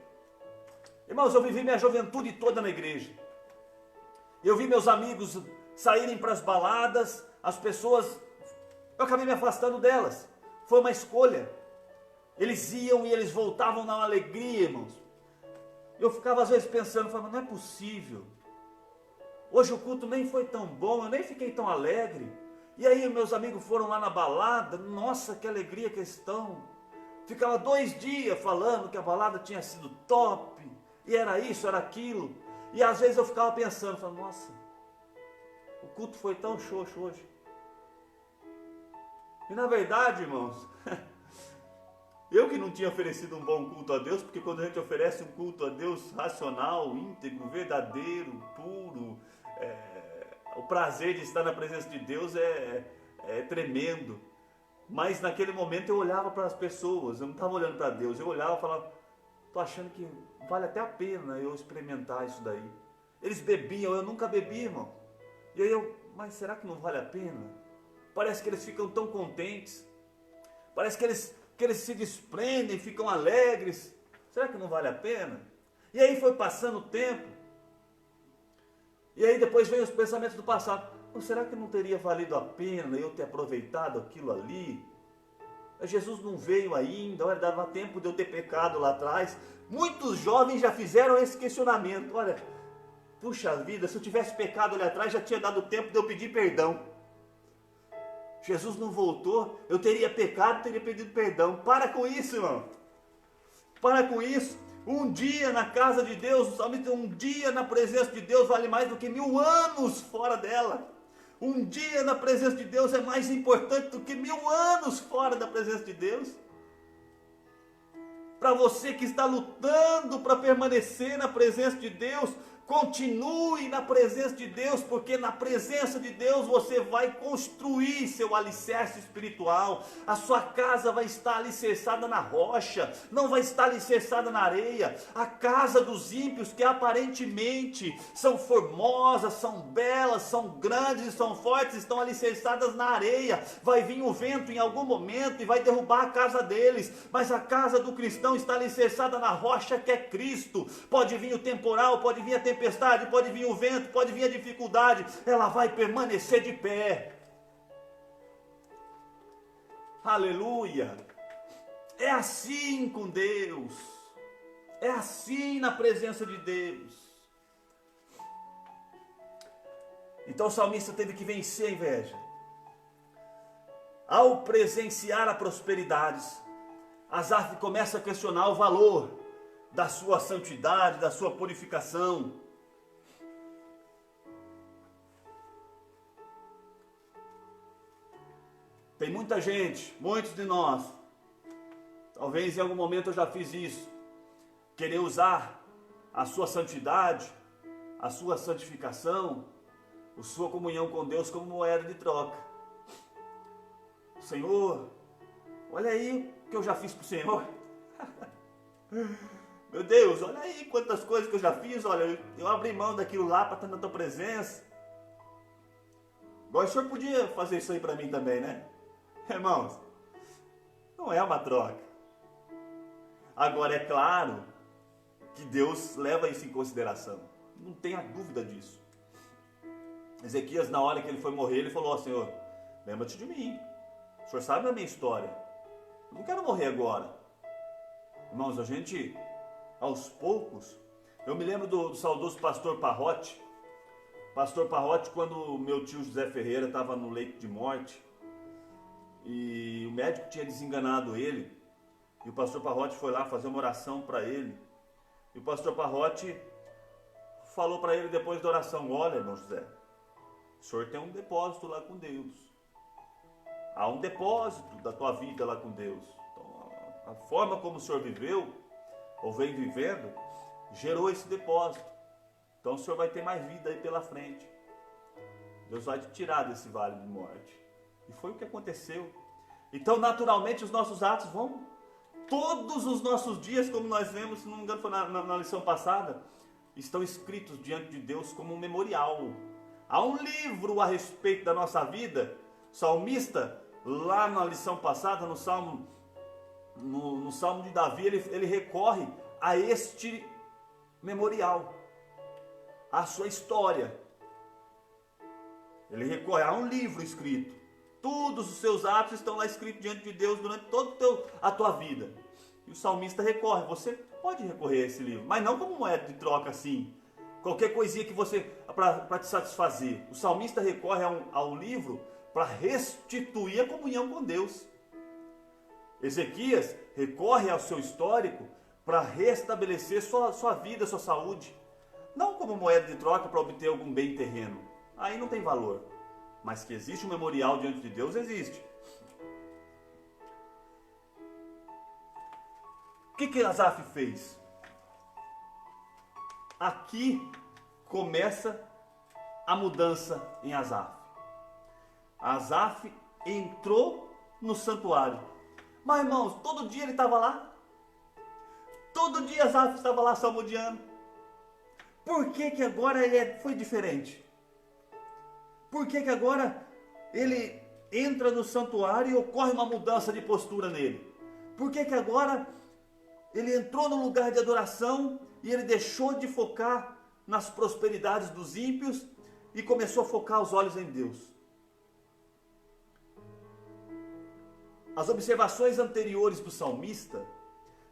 Irmãos, eu vivi minha juventude toda na igreja. Eu vi meus amigos saírem para as baladas, as pessoas... Eu acabei me afastando delas. Foi uma escolha. Eles iam e eles voltavam na alegria, irmãos. eu ficava às vezes pensando, falando, não é possível. Hoje o culto nem foi tão bom, eu nem fiquei tão alegre. E aí meus amigos foram lá na balada, nossa, que alegria que eles estão. Ficava 2 dias falando que a balada tinha sido top, e era isso, era aquilo. E às vezes eu ficava pensando, falando, nossa, o culto foi tão xoxo hoje. E na verdade, irmãos, eu que não tinha oferecido um bom culto a Deus, porque quando a gente oferece um culto a Deus racional, íntegro, verdadeiro, puro, o prazer de estar na presença de Deus é tremendo. Mas naquele momento eu olhava para as pessoas, eu não estava olhando para Deus, eu olhava e falava, estou achando que vale até a pena eu experimentar isso daí. Eles bebiam, eu nunca bebi, irmão. E aí mas será que não vale a pena? Parece que eles ficam tão contentes, parece que eles se desprendem, ficam alegres. Será que não vale a pena? E aí foi passando o tempo, e aí depois vem os pensamentos do passado. Será que não teria valido a pena eu ter aproveitado aquilo ali? Jesus não veio ainda, olha, dava tempo de eu ter pecado lá atrás. Muitos jovens já fizeram esse questionamento. Olha, puxa vida, se eu tivesse pecado ali atrás, já tinha dado tempo de eu pedir perdão. Jesus não voltou, eu teria pecado, teria pedido perdão. Para com isso, irmão. Para com isso. Um dia na casa de Deus, um dia na presença de Deus vale mais do que 1000 anos fora dela. Um dia na presença de Deus é mais importante do que 1000 anos fora da presença de Deus. Para você que está lutando para permanecer na presença de Deus, continue na presença de Deus, porque na presença de Deus você vai construir seu alicerce espiritual. A sua casa vai estar alicerçada na rocha, não vai estar alicerçada na areia. A casa dos ímpios, que aparentemente são formosas, são belas, são grandes e são fortes, estão alicerçadas na areia. Vai vir o vento em algum momento e vai derrubar a casa deles, mas a casa do cristão está alicerçada na rocha que é Cristo. Pode vir o temporal, pode vir a tempestade, pode vir o vento, pode vir a dificuldade, ela vai permanecer de pé. Aleluia! É assim com Deus, é assim na presença de Deus. Então o salmista teve que vencer a inveja. Ao presenciar a prosperidade, Asaf começa a questionar o valor da sua santidade, da sua purificação. Tem muita gente, muitos de nós, talvez em algum momento eu já fiz isso, querer usar a sua santidade, a sua santificação, a sua comunhão com Deus como moeda de troca. Senhor, olha aí o que eu já fiz para o Senhor. Meu Deus, olha aí quantas coisas que eu já fiz, olha, eu abri mão daquilo lá para estar na tua presença. Agora o Senhor podia fazer isso aí para mim também, né? Irmãos, não é uma troca. Agora é claro que Deus leva isso em consideração, não tenha dúvida disso. Ezequias, na hora que ele foi morrer, ele falou, Senhor, lembra-te de mim, o Senhor sabe a minha história, eu não quero morrer agora. Irmãos, a gente, aos poucos, eu me lembro do saudoso pastor Parrotti. Pastor Parrotti, quando meu tio José Ferreira estava no leito de morte, e o médico tinha desenganado ele, e o pastor Parrotti foi lá fazer uma oração para ele, e o pastor Parrotti falou para ele depois da oração, olha, irmão José, o senhor tem um depósito lá com Deus, há um depósito da tua vida lá com Deus. Então, a forma como o senhor viveu, ou vem vivendo, gerou esse depósito, então o senhor vai ter mais vida aí pela frente, Deus vai te tirar desse vale de morte. E foi o que aconteceu. Então, naturalmente, os nossos atos vão, todos os nossos dias, como nós vemos, se não me engano foi na lição passada, estão escritos diante de Deus como um memorial. Há um livro a respeito da nossa vida. O salmista, lá na lição passada, no Salmo de Davi, ele recorre a este memorial, a sua história. Ele recorre a um livro escrito. Todos os seus atos estão lá escritos diante de Deus durante toda a tua vida. E o salmista recorre. Você pode recorrer a esse livro, mas não como moeda de troca assim. Qualquer coisinha que você, para te satisfazer. O salmista recorre ao livro para restituir a comunhão com Deus. Ezequias recorre ao seu histórico para restabelecer sua vida, sua saúde. Não como moeda de troca para obter algum bem terreno. Aí não tem valor. Mas que existe um memorial diante de Deus, existe. O que Asaf fez? Aqui começa a mudança em Asaf. Asaf entrou no santuário. Mas irmãos, todo dia ele estava lá. Todo dia Asaf estava lá salmodiando. Por que agora ele foi diferente? Por que agora ele entra no santuário e ocorre uma mudança de postura nele? Por que agora ele entrou no lugar de adoração e ele deixou de focar nas prosperidades dos ímpios e começou a focar os olhos em Deus? As observações anteriores do salmista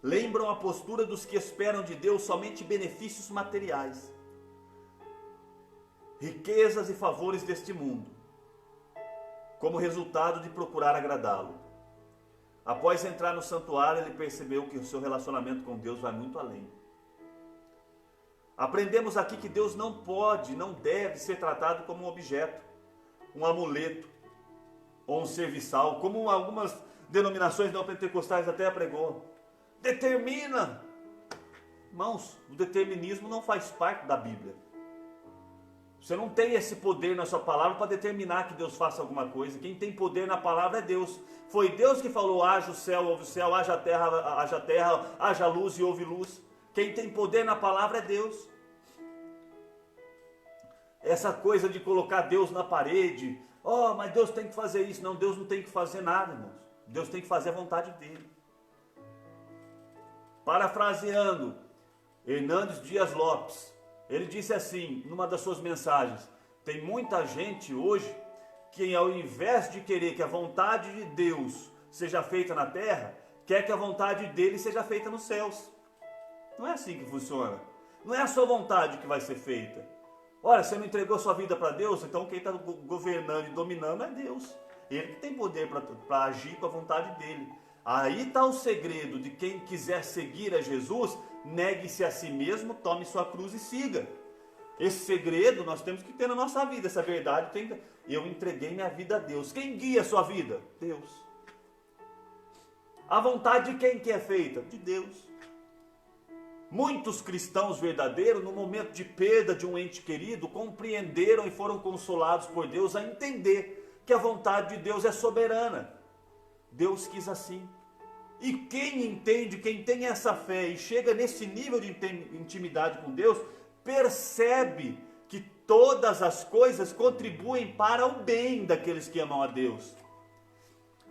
lembram a postura dos que esperam de Deus somente benefícios materiais, riquezas e favores deste mundo, como resultado de procurar agradá-lo. Após entrar no santuário, ele percebeu que o seu relacionamento com Deus vai muito além. Aprendemos aqui que Deus não pode, não deve ser tratado como um objeto, um amuleto ou um serviçal, como algumas denominações neopentecostais até pregou. Determina! Irmãos, o determinismo não faz parte da Bíblia. Você não tem esse poder na sua palavra para determinar que Deus faça alguma coisa. Quem tem poder na palavra é Deus. Foi Deus que falou: haja o céu, houve o céu, haja terra, haja luz e houve luz. Quem tem poder na palavra é Deus. Essa coisa de colocar Deus na parede, mas Deus tem que fazer isso. Não, Deus não tem que fazer nada, irmãos. Deus tem que fazer a vontade dele. Parafraseando Hernandes Dias Lopes, ele disse assim, numa das suas mensagens: tem muita gente hoje que, ao invés de querer que a vontade de Deus seja feita na terra, quer que a vontade dele seja feita nos céus. Não é assim que funciona. Não é a sua vontade que vai ser feita. Olha, você não entregou sua vida para Deus, então quem está governando e dominando é Deus. Ele que tem poder para agir com a vontade dele. Aí está o segredo de quem quiser seguir a Jesus: negue-se a si mesmo, tome sua cruz e siga. Esse segredo nós temos que ter na nossa vida. Essa verdade eu entreguei minha vida a Deus. Quem guia a sua vida? Deus. A vontade de quem que é feita? De Deus. Muitos cristãos verdadeiros, no momento de perda de um ente querido, compreenderam e foram consolados por Deus a entender que a vontade de Deus é soberana. Deus quis assim. E quem entende, quem tem essa fé e chega nesse nível de intimidade com Deus, percebe que todas as coisas contribuem para o bem daqueles que amam a Deus.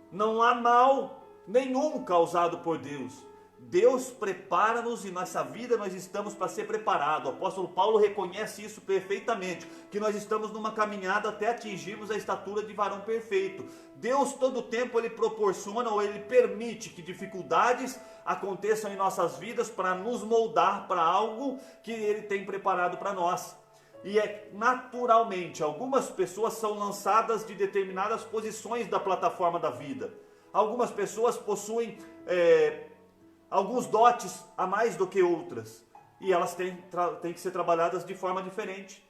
Não há mal nenhum causado por Deus. Deus prepara-nos e nessa vida nós estamos para ser preparados. O apóstolo Paulo reconhece isso perfeitamente, que nós estamos numa caminhada até atingirmos a estatura de varão perfeito. Deus todo o tempo ele proporciona ou ele permite que dificuldades aconteçam em nossas vidas para nos moldar para algo que ele tem preparado para nós. E naturalmente, algumas pessoas são lançadas de determinadas posições da plataforma da vida. Algumas pessoas possuem alguns dotes a mais do que outras, e elas têm que ser trabalhadas de forma diferente.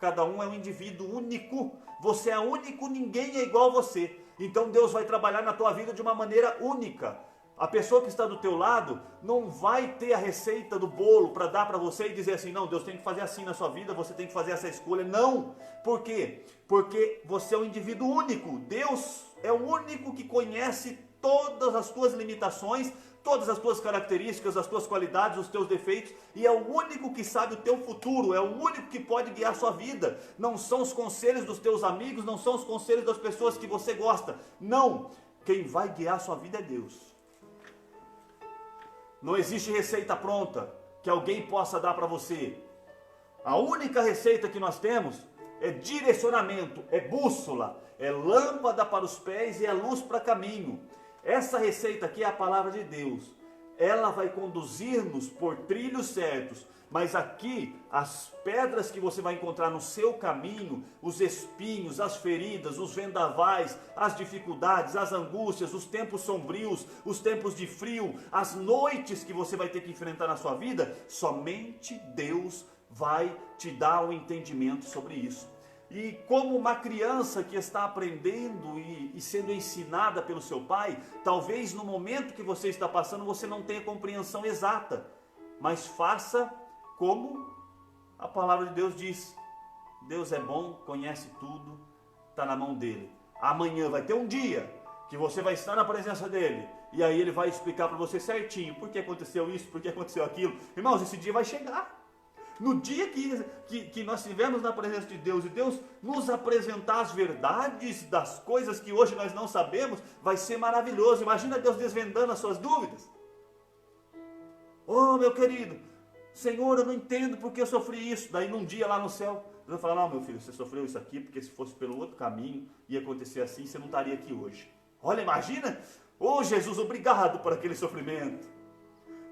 Cada um é um indivíduo único. Você é único, ninguém é igual a você. Então Deus vai trabalhar na tua vida de uma maneira única. A pessoa que está do teu lado não vai ter a receita do bolo para dar para você e dizer assim: não, Deus tem que fazer assim na sua vida, você tem que fazer essa escolha. Não. Por quê? Porque você é um indivíduo único. Deus é o único que conhece todas as tuas limitações, todas as tuas características, as tuas qualidades, os teus defeitos, e é o único que sabe o teu futuro, é o único que pode guiar a sua vida. Não são os conselhos dos teus amigos, não são os conselhos das pessoas que você gosta. Não. Quem vai guiar a sua vida é Deus. Não existe receita pronta que alguém possa dar para você. A única receita que nós temos é direcionamento, é bússola, é lâmpada para os pés e é luz para caminho. Essa receita aqui é a palavra de Deus. ela vai conduzir-nos por trilhos certos. Mas aqui, as pedras que você vai encontrar no seu caminho, os espinhos, as feridas, os vendavais, as dificuldades, as angústias, os tempos sombrios, os tempos de frio, as noites que você vai ter que enfrentar na sua vida, somente Deus vai te dar um entendimento sobre isso. E como uma criança que está aprendendo e sendo ensinada pelo seu pai, talvez no momento que você está passando você não tenha compreensão exata, mas faça como a palavra de Deus diz. Deus é bom, conhece tudo, está na mão dele. Amanhã vai ter um dia que você vai estar na presença dele, e aí ele vai explicar para você certinho por que aconteceu isso, por que aconteceu aquilo. Irmãos, esse dia vai chegar. No dia que nós estivermos na presença de Deus e Deus nos apresentar as verdades das coisas que hoje nós não sabemos, vai ser maravilhoso. Imagina Deus desvendando as suas dúvidas. Oh, meu querido, Senhor, eu não entendo porque eu sofri isso. Daí num dia lá no céu, Deus vai falar: não, meu filho, você sofreu isso aqui porque se fosse pelo outro caminho ia acontecer assim, você não estaria aqui hoje. Olha, imagina. Oh, Jesus, obrigado por aquele sofrimento.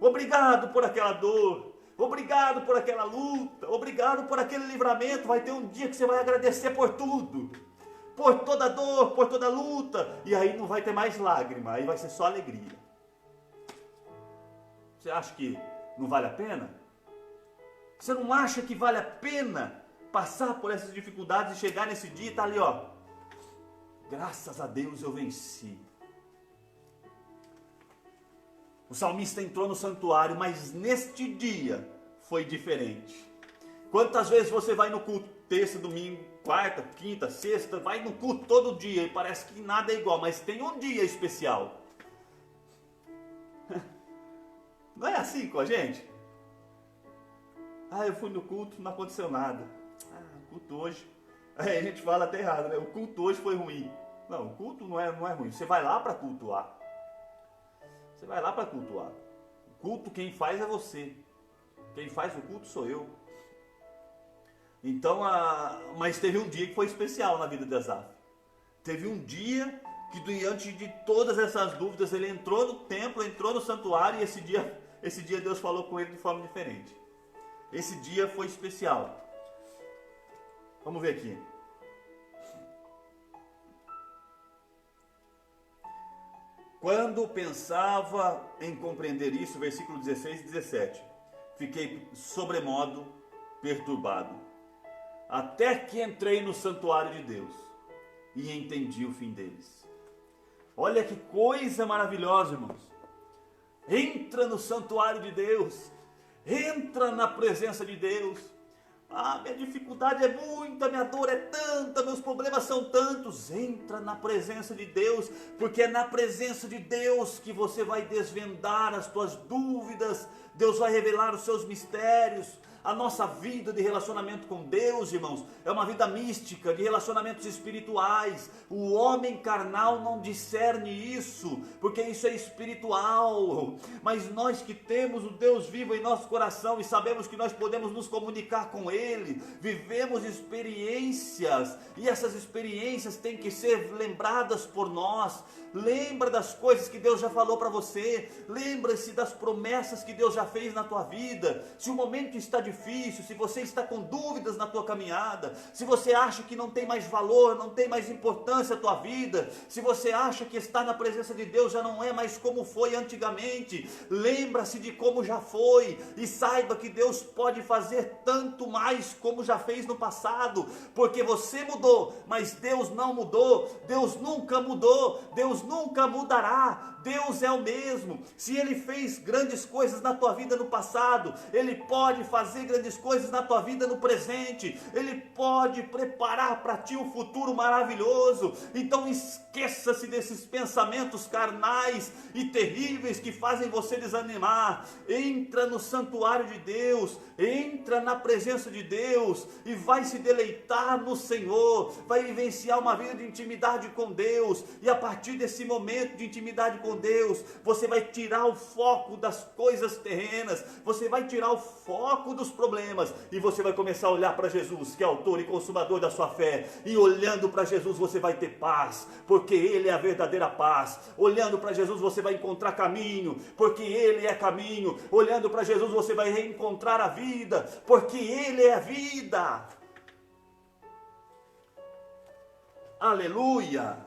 Obrigado por aquela dor. Obrigado por aquela luta, obrigado por aquele livramento. Vai ter um dia que você vai agradecer por tudo, por toda dor, por toda luta, e aí não vai ter mais lágrima, aí vai ser só alegria. Você acha que não vale a pena? Você não acha que vale a pena passar por essas dificuldades e chegar nesse dia e estar ali, ó, graças a Deus eu venci. O salmista entrou no santuário, mas neste dia foi diferente. Quantas vezes você vai no culto, terça, domingo, quarta, quinta, sexta, vai no culto todo dia e parece que nada é igual, mas tem um dia especial. Não é assim com a gente? Ah, eu fui no culto, não aconteceu nada. Ah, o culto hoje... Aí a gente fala até errado, né? O culto hoje foi ruim. Não, o culto não é ruim. Você vai lá para cultuar. Você vai lá para cultuar. O culto quem faz é você. Quem faz o culto sou eu. Então, mas teve um dia que foi especial na vida de Asaf. Teve um dia que diante de todas essas dúvidas, ele entrou no templo, entrou no santuário, e esse dia Deus falou com ele de forma diferente. Esse dia foi especial. Vamos ver aqui. Quando pensava em compreender isso, versículo 16 e 17, fiquei sobremodo perturbado, até que entrei no santuário de Deus e entendi o fim deles. Olha que coisa maravilhosa, irmãos. Entra no santuário de Deus, entra na presença de Deus. Ah, minha dificuldade é muita, minha dor é tanta, meus problemas são tantos. Entra na presença de Deus, porque é na presença de Deus que você vai desvendar as tuas dúvidas. Deus vai revelar os seus mistérios. A nossa vida de relacionamento com Deus, irmãos, é uma vida mística, de relacionamentos espirituais. O homem carnal não discerne isso, porque isso é espiritual. Mas nós que temos o Deus vivo em nosso coração e sabemos que nós podemos nos comunicar com Ele, vivemos experiências, e essas experiências têm que ser lembradas por nós. Lembra das coisas que Deus já falou para você. Lembra-se das promessas que Deus já fez na tua vida. Se o momento está difícil, se você está com dúvidas na tua caminhada, se você acha que não tem mais valor, não tem mais importância a tua vida, se você acha que estar na presença de Deus já não é mais como foi antigamente, lembra-se de como já foi e saiba que Deus pode fazer tanto mais como já fez no passado, porque você mudou, mas Deus não mudou. Deus nunca mudou, Deus nunca mudará. Deus é o mesmo. Se Ele fez grandes coisas na tua vida no passado, Ele pode fazer grandes coisas na tua vida no presente. Ele pode preparar para ti um futuro maravilhoso. Então esqueça-se desses pensamentos carnais e terríveis que fazem você desanimar. Entra no santuário de Deus, entra na presença de Deus e vai se deleitar no Senhor, vai vivenciar uma vida de intimidade com Deus, e a partir desse momento de intimidade com Deus, você vai tirar o foco das coisas terrenas, você vai tirar o foco dos problemas, e você vai começar a olhar para Jesus, que é autor e consumador da sua fé, e olhando para Jesus você vai ter paz, porque Ele é a verdadeira paz. Olhando para Jesus você vai encontrar caminho, porque Ele é caminho. Olhando para Jesus você vai reencontrar a vida, porque Ele é a vida. Aleluia!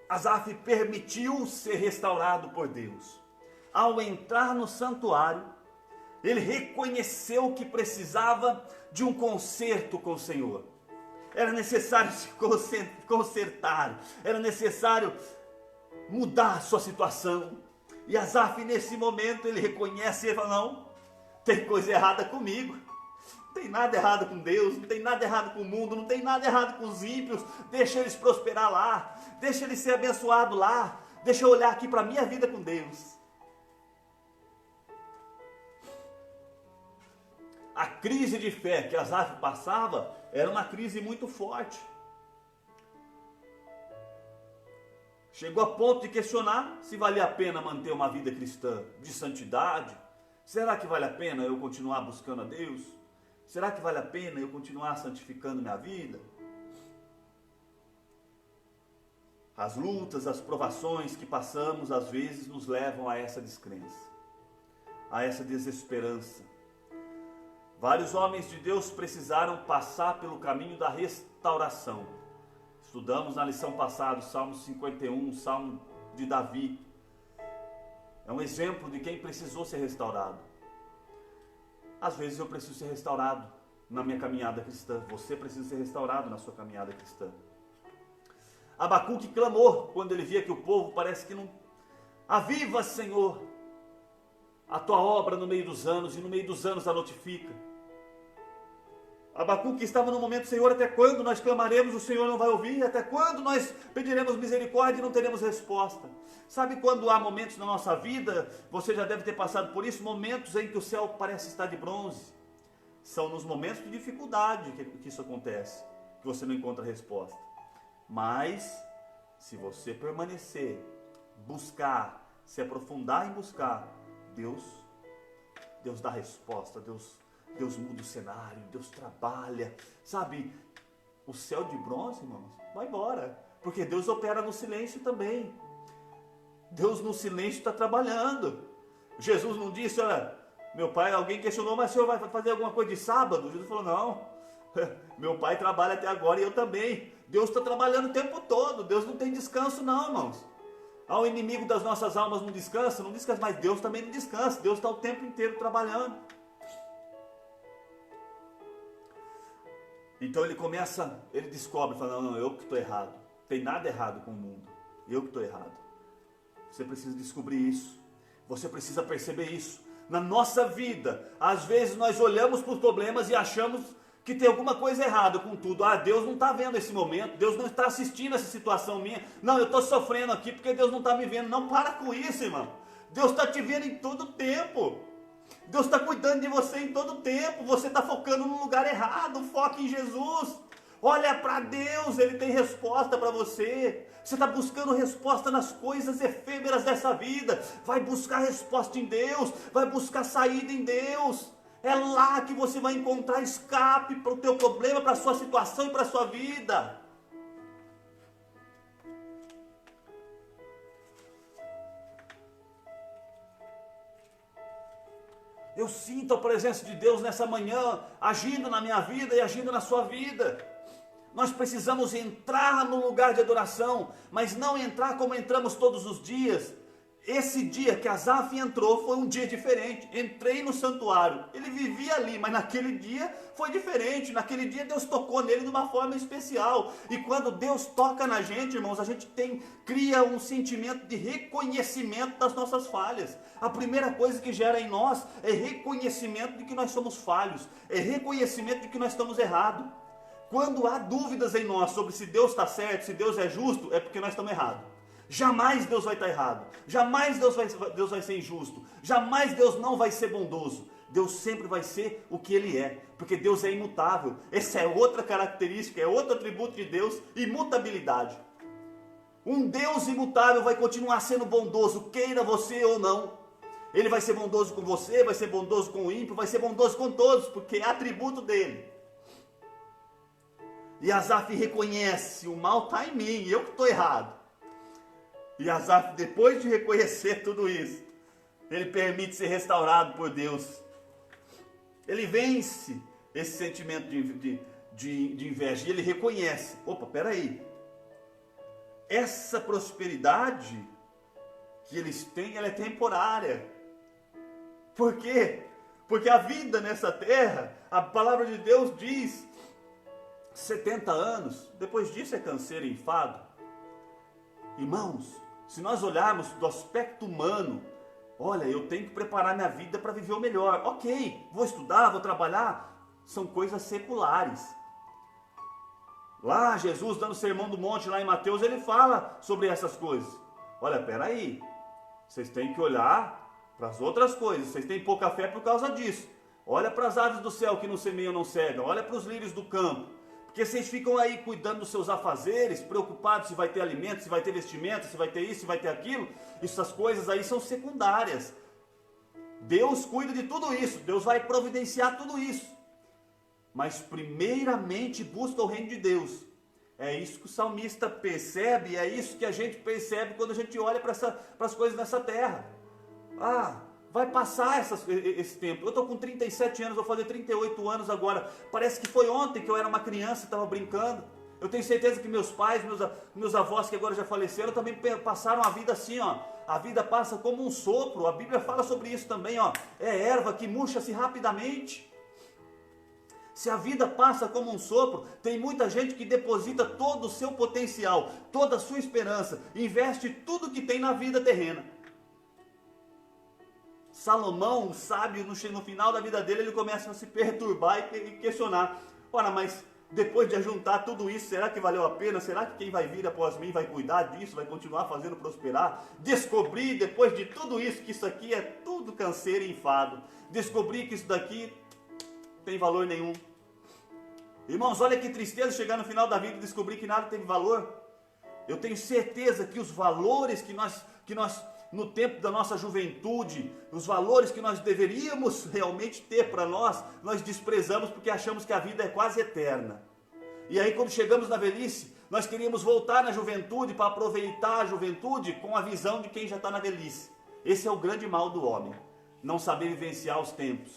Asaf permitiu ser restaurado por Deus. Ao entrar no santuário, ele reconheceu que precisava de um conserto com o Senhor. Era necessário se consertar, era necessário mudar a sua situação. E Asaf, nesse momento, ele reconhece e fala: não, tem coisa errada comigo. Não tem nada errado com Deus, não tem nada errado com o mundo, não tem nada errado com os ímpios. Deixa eles prosperar lá, deixa eles ser abençoados lá, deixa eu olhar aqui para a minha vida com Deus. A crise de fé que Asaf passava era uma crise muito forte. Chegou a ponto de questionar se valia a pena manter uma vida cristã de santidade. Será que vale a pena eu continuar buscando a Deus? Será que vale a pena eu continuar santificando minha vida? As lutas, as provações que passamos às vezes nos levam a essa descrença, a essa desesperança. Vários homens de Deus precisaram passar pelo caminho da restauração. Estudamos na lição passada o Salmo 51, o Salmo de Davi. É um exemplo de quem precisou ser restaurado. Às vezes eu preciso ser restaurado na minha caminhada cristã. Você precisa ser restaurado na sua caminhada cristã. Abacuque clamou quando ele via que o povo parece que não... Aviva, Senhor, a tua obra no meio dos anos, e no meio dos anos a notifica. Abacuque estava no momento: Senhor, até quando nós clamaremos, o Senhor não vai ouvir? Até quando nós pediremos misericórdia e não teremos resposta? Sabe quando há momentos na nossa vida, você já deve ter passado por isso, momentos em que o céu parece estar de bronze? São nos momentos de dificuldade que isso acontece, que você não encontra resposta. Mas, se você permanecer, buscar, se aprofundar em buscar, Deus dá resposta, Deus muda o cenário, Deus trabalha, sabe? O céu de bronze, irmãos, vai embora, porque Deus opera no silêncio também. Deus no silêncio está trabalhando. Jesus não disse: olha, meu pai, alguém questionou, mas o senhor vai fazer alguma coisa de sábado? Jesus falou: não, meu pai trabalha até agora e eu também. Deus está trabalhando o tempo todo, Deus não tem descanso não, irmãos. Ao inimigo das nossas almas não descansa, mas Deus também não descansa. Deus está o tempo inteiro trabalhando. Então ele descobre, fala: não, eu que estou errado. Não tem nada errado com o mundo, eu que estou errado. Você precisa descobrir isso, você precisa perceber isso. Na nossa vida, às vezes nós olhamos para os problemas e achamos que tem alguma coisa errada com tudo. Deus não está vendo esse momento, Deus não está assistindo essa situação minha. Não, eu estou sofrendo aqui porque Deus não está me vendo. Não, para com isso, irmão. Deus está te vendo em todo o tempo. Deus está cuidando de você em todo o tempo. Você está focando no lugar errado. Foque em Jesus. Olha para Deus, Ele tem resposta para você. Você está buscando resposta nas coisas efêmeras dessa vida. Vai buscar resposta em Deus. Vai buscar saída em Deus. É lá que você vai encontrar escape para o teu problema, para a sua situação e para a sua vida. Eu sinto a presença de Deus nessa manhã, agindo na minha vida e agindo na sua vida. Nós precisamos entrar no lugar de adoração, mas não entrar como entramos todos os dias. Esse dia que Asaf entrou foi um dia diferente. Entrei no santuário, ele vivia ali, mas naquele dia foi diferente. Naquele dia Deus tocou nele de uma forma especial. E quando Deus toca na gente, irmãos, a gente cria um sentimento de reconhecimento das nossas falhas. A primeira coisa que gera em nós é reconhecimento de que nós somos falhos, é reconhecimento de que nós estamos errados. Quando há dúvidas em nós sobre se Deus está certo, se Deus é justo, é porque nós estamos errados. Jamais Deus vai estar errado, jamais Deus vai ser injusto, jamais Deus não vai ser bondoso. Deus sempre vai ser o que Ele é, porque Deus é imutável. Essa é outra característica, é outro atributo de Deus, imutabilidade. Um Deus imutável vai continuar sendo bondoso, queira você ou não. Ele vai ser bondoso com você, vai ser bondoso com o ímpio, vai ser bondoso com todos, porque é atributo dele. E Asaf reconhece, o mal está em mim, eu que estou errado. E Asaf, depois de reconhecer tudo isso, ele permite ser restaurado por Deus. Ele vence esse sentimento de inveja e ele reconhece, opa, peraí, essa prosperidade que eles têm, ela é temporária. Por quê? Porque a vida nessa terra, a palavra de Deus diz, 70 anos, depois disso é canseiro e enfado. Irmãos, se nós olharmos do aspecto humano, olha, eu tenho que preparar minha vida para viver o melhor. Ok, vou estudar, vou trabalhar, são coisas seculares. Lá, Jesus dando o sermão do monte, lá em Mateus, ele fala sobre essas coisas. Olha, peraí, vocês têm que olhar para as outras coisas, vocês têm pouca fé por causa disso. Olha para as aves do céu que não semeiam, não cegam, olha para os lírios do campo. Porque vocês ficam aí cuidando dos seus afazeres, preocupados se vai ter alimento, se vai ter vestimenta, se vai ter isso, se vai ter aquilo. Essas coisas aí são secundárias. Deus cuida de tudo isso, Deus vai providenciar tudo isso. Mas primeiramente busca o reino de Deus. É isso que o salmista percebe, é isso que a gente percebe quando a gente olha para as coisas nessa terra. Vai passar esse tempo. Eu estou com 37 anos, vou fazer 38 anos agora. Parece que foi ontem que eu era uma criança e estava brincando. Eu tenho certeza que meus pais, meus avós que agora já faleceram, também passaram a vida assim, ó. A vida passa como um sopro. A Bíblia fala sobre isso também, ó. É erva que murcha-se rapidamente. Se a vida passa como um sopro, tem muita gente que deposita todo o seu potencial, toda a sua esperança, investe tudo que tem na vida terrena. Salomão, o sábio, no final da vida dele, ele começa a se perturbar e questionar. Ora, mas depois de ajuntar tudo isso, será que valeu a pena? Será que quem vai vir após mim vai cuidar disso, vai continuar fazendo prosperar? Descobri, depois de tudo isso, que isso aqui é tudo canseiro e enfado. Descobri que isso daqui tem valor nenhum. Irmãos, olha que tristeza chegar no final da vida e descobrir que nada teve valor. Eu tenho certeza que os valores que nós no tempo da nossa juventude, os valores que nós deveríamos realmente ter para nós desprezamos porque achamos que a vida é quase eterna. E aí quando chegamos na velhice, nós queríamos voltar na juventude para aproveitar a juventude com a visão de quem já está na velhice. Esse é o grande mal do homem, não saber vivenciar os tempos,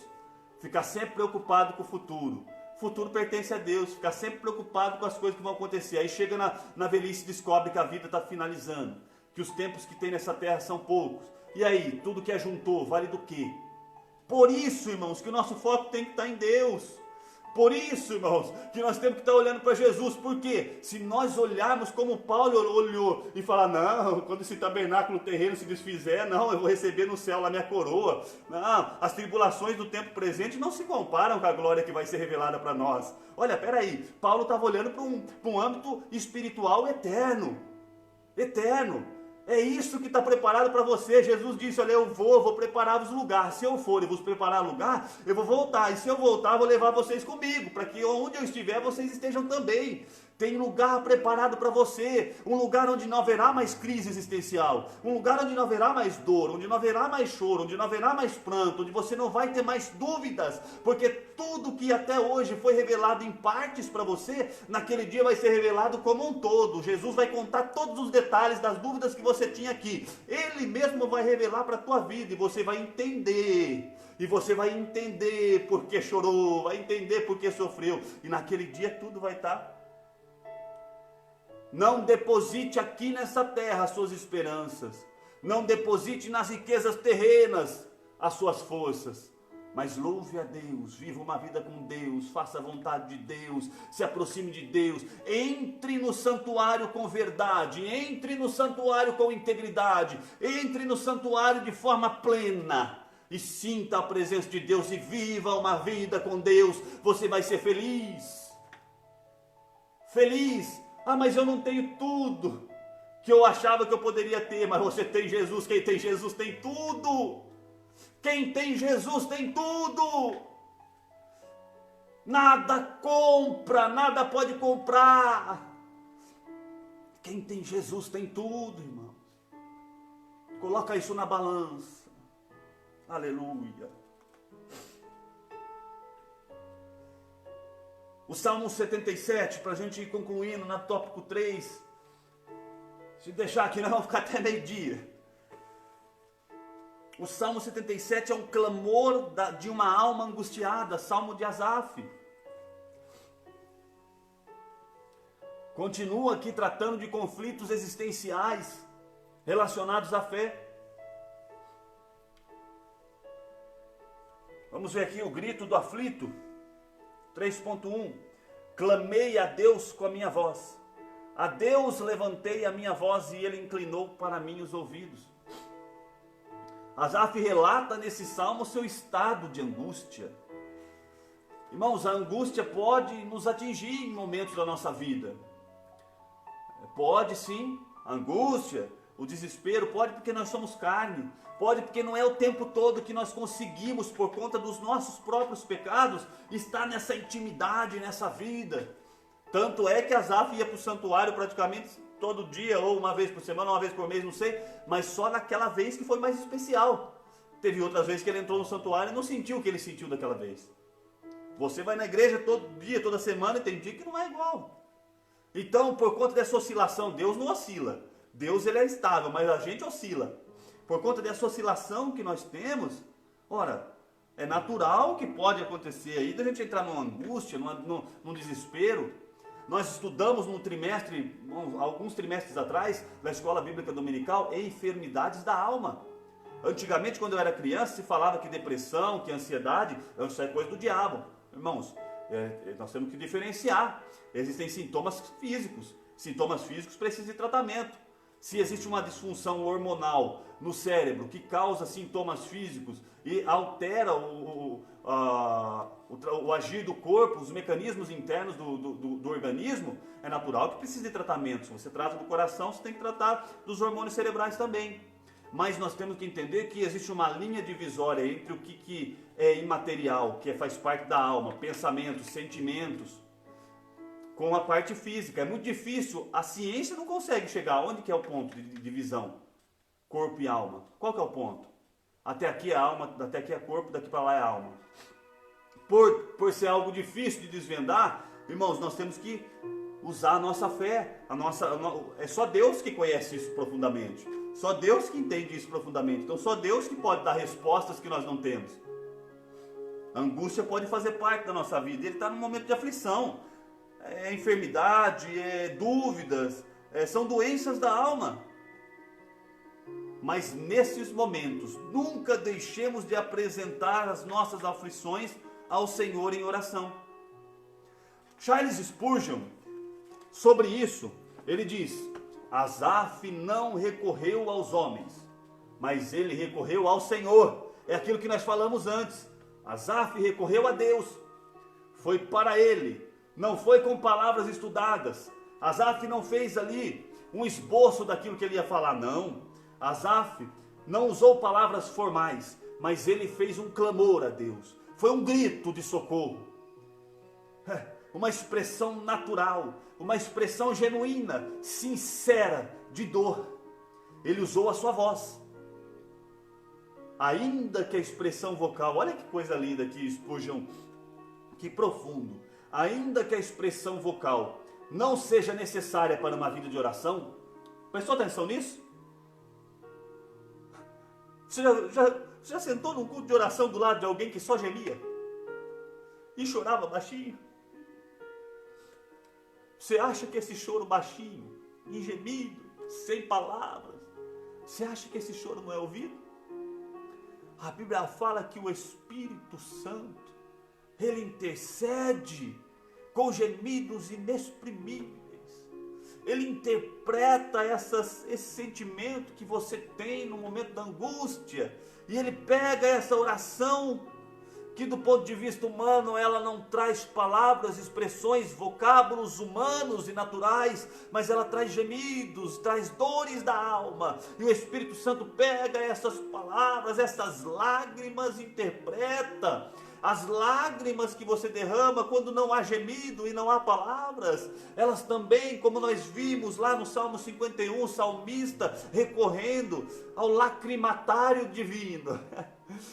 ficar sempre preocupado com o futuro. O futuro pertence a Deus, ficar sempre preocupado com as coisas que vão acontecer. Aí chega na velhice e descobre que a vida está finalizando, que os tempos que tem nessa terra são poucos. E aí, tudo que ajuntou, vale do quê? Por isso, irmãos, que o nosso foco tem que estar em Deus. Por isso, irmãos, que nós temos que estar olhando para Jesus. Por quê? Se nós olharmos como Paulo olhou e falar, não, quando esse tabernáculo terreno se desfizer, não, eu vou receber no céu lá minha coroa. Não, as tribulações do tempo presente não se comparam com a glória que vai ser revelada para nós. Olha, peraí, Paulo estava olhando para um âmbito espiritual eterno. Eterno. É isso que está preparado para você. Jesus disse, olha, eu vou preparar-vos lugar. Se eu for e vos preparar lugar, eu vou voltar. E se eu voltar, vou levar vocês comigo, para que onde eu estiver, vocês estejam também. Tem lugar preparado para você, um lugar onde não haverá mais crise existencial, um lugar onde não haverá mais dor, onde não haverá mais choro, onde não haverá mais pranto, onde você não vai ter mais dúvidas, porque tudo que até hoje foi revelado em partes para você, naquele dia vai ser revelado como um todo. Jesus vai contar todos os detalhes das dúvidas que você tinha aqui, Ele mesmo vai revelar para a tua vida e você vai entender. E você vai entender porque chorou, vai entender porque sofreu, e naquele dia tudo vai estar. Não deposite aqui nessa terra as suas esperanças. Não deposite nas riquezas terrenas as suas forças. Mas louve a Deus, viva uma vida com Deus, faça a vontade de Deus, se aproxime de Deus. Entre no santuário com verdade, entre no santuário com integridade, entre no santuário de forma plena. E sinta a presença de Deus e viva uma vida com Deus. Você vai ser feliz. Feliz. Mas eu não tenho tudo que eu achava que eu poderia ter. Mas você tem Jesus. Quem tem Jesus tem tudo. Quem tem Jesus tem tudo. Nada compra, nada pode comprar Quem tem Jesus tem tudo, irmãos. Coloca isso na balança. Aleluia. O Salmo 77, para a gente ir concluindo na tópico 3. Se deixar aqui, nós vamos ficar até meio-dia. O Salmo 77 é um clamor de uma alma angustiada, Salmo de Asaf. Continua aqui tratando de conflitos existenciais relacionados à fé. Vamos ver aqui o grito do aflito. 3.1. Clamei a Deus com a minha voz. A Deus levantei a minha voz e Ele inclinou para mim os ouvidos. Asaf relata nesse salmo seu estado de angústia. Irmãos, a angústia pode nos atingir em momentos da nossa vida. Pode sim, a angústia, o desespero, pode porque nós somos carne, pode porque não é o tempo todo que nós conseguimos, por conta dos nossos próprios pecados, estar nessa intimidade, nessa vida. Tanto é que Asaf ia para o santuário praticamente todo dia, ou uma vez por semana, uma vez por mês, não sei, mas só naquela vez que foi mais especial. Teve outras vezes que ele entrou no santuário e não sentiu o que ele sentiu daquela vez. Você vai na igreja todo dia, toda semana, e tem dia que não é igual. Então, por conta dessa oscilação, Deus não oscila. Deus ele é estável, mas a gente oscila. Por conta dessa oscilação que nós temos, ora, é natural que pode acontecer aí da gente entrar numa angústia, num desespero. Nós estudamos num trimestre, alguns trimestres atrás, na escola bíblica dominical, enfermidades da alma. Antigamente, quando eu era criança, se falava que depressão, que ansiedade, isso é coisa do diabo. Irmãos, nós temos que diferenciar. Existem sintomas físicos. Sintomas físicos precisam de tratamento. Se existe uma disfunção hormonal no cérebro que causa sintomas físicos e altera o agir do corpo, os mecanismos internos do organismo, é natural que precise de tratamento. Se você trata do coração, você tem que tratar dos hormônios cerebrais também. Mas nós temos que entender que existe uma linha divisória entre o que é imaterial, que faz parte da alma, pensamentos, sentimentos, com a parte física. É muito difícil, a ciência não consegue chegar. Onde que é o ponto de divisão? Corpo e alma. Qual que é o ponto? Até aqui é alma, até aqui é corpo, daqui para lá é alma. Por ser algo difícil de desvendar, irmãos, nós temos que usar a nossa fé. É só Deus que conhece isso profundamente. Só Deus que entende isso profundamente. Então só Deus que pode dar respostas que nós não temos. A angústia pode fazer parte da nossa vida. Ele está num momento de aflição. É enfermidade, dúvidas, são doenças da alma. Mas nesses momentos, nunca deixemos de apresentar as nossas aflições ao Senhor em oração. Charles Spurgeon, sobre isso, ele diz: Asaf não recorreu aos homens, mas ele recorreu ao Senhor. É aquilo que nós falamos antes. Asaf recorreu a Deus. Foi para ele. Não foi com palavras estudadas. Asaf não fez ali um esboço daquilo que ele ia falar, não. Asaf não usou palavras formais, mas ele fez um clamor a Deus. Foi um grito de socorro. Uma expressão natural, uma expressão genuína, sincera, de dor. Ele usou a sua voz. Ainda que a expressão vocal, olha que coisa linda aqui, Spurgeon, que profundo. Ainda que a expressão vocal não seja necessária para uma vida de oração, prestou atenção nisso? Você já sentou num culto de oração do lado de alguém que só gemia? E chorava baixinho? Você acha que esse choro baixinho, em gemido, sem palavras, você acha que esse choro não é ouvido? A Bíblia fala que o Espírito Santo, ele intercede com gemidos inexprimíveis. Ele interpreta esse sentimento que você tem no momento da angústia. E ele pega essa oração que do ponto de vista humano ela não traz palavras, expressões, vocábulos humanos e naturais, mas ela traz gemidos, traz dores da alma. E o Espírito Santo pega essas palavras, essas lágrimas, interpreta As lágrimas que você derrama quando não há gemido e não há palavras, elas também, como nós vimos lá no Salmo 51, o salmista recorrendo ao lacrimatário divino.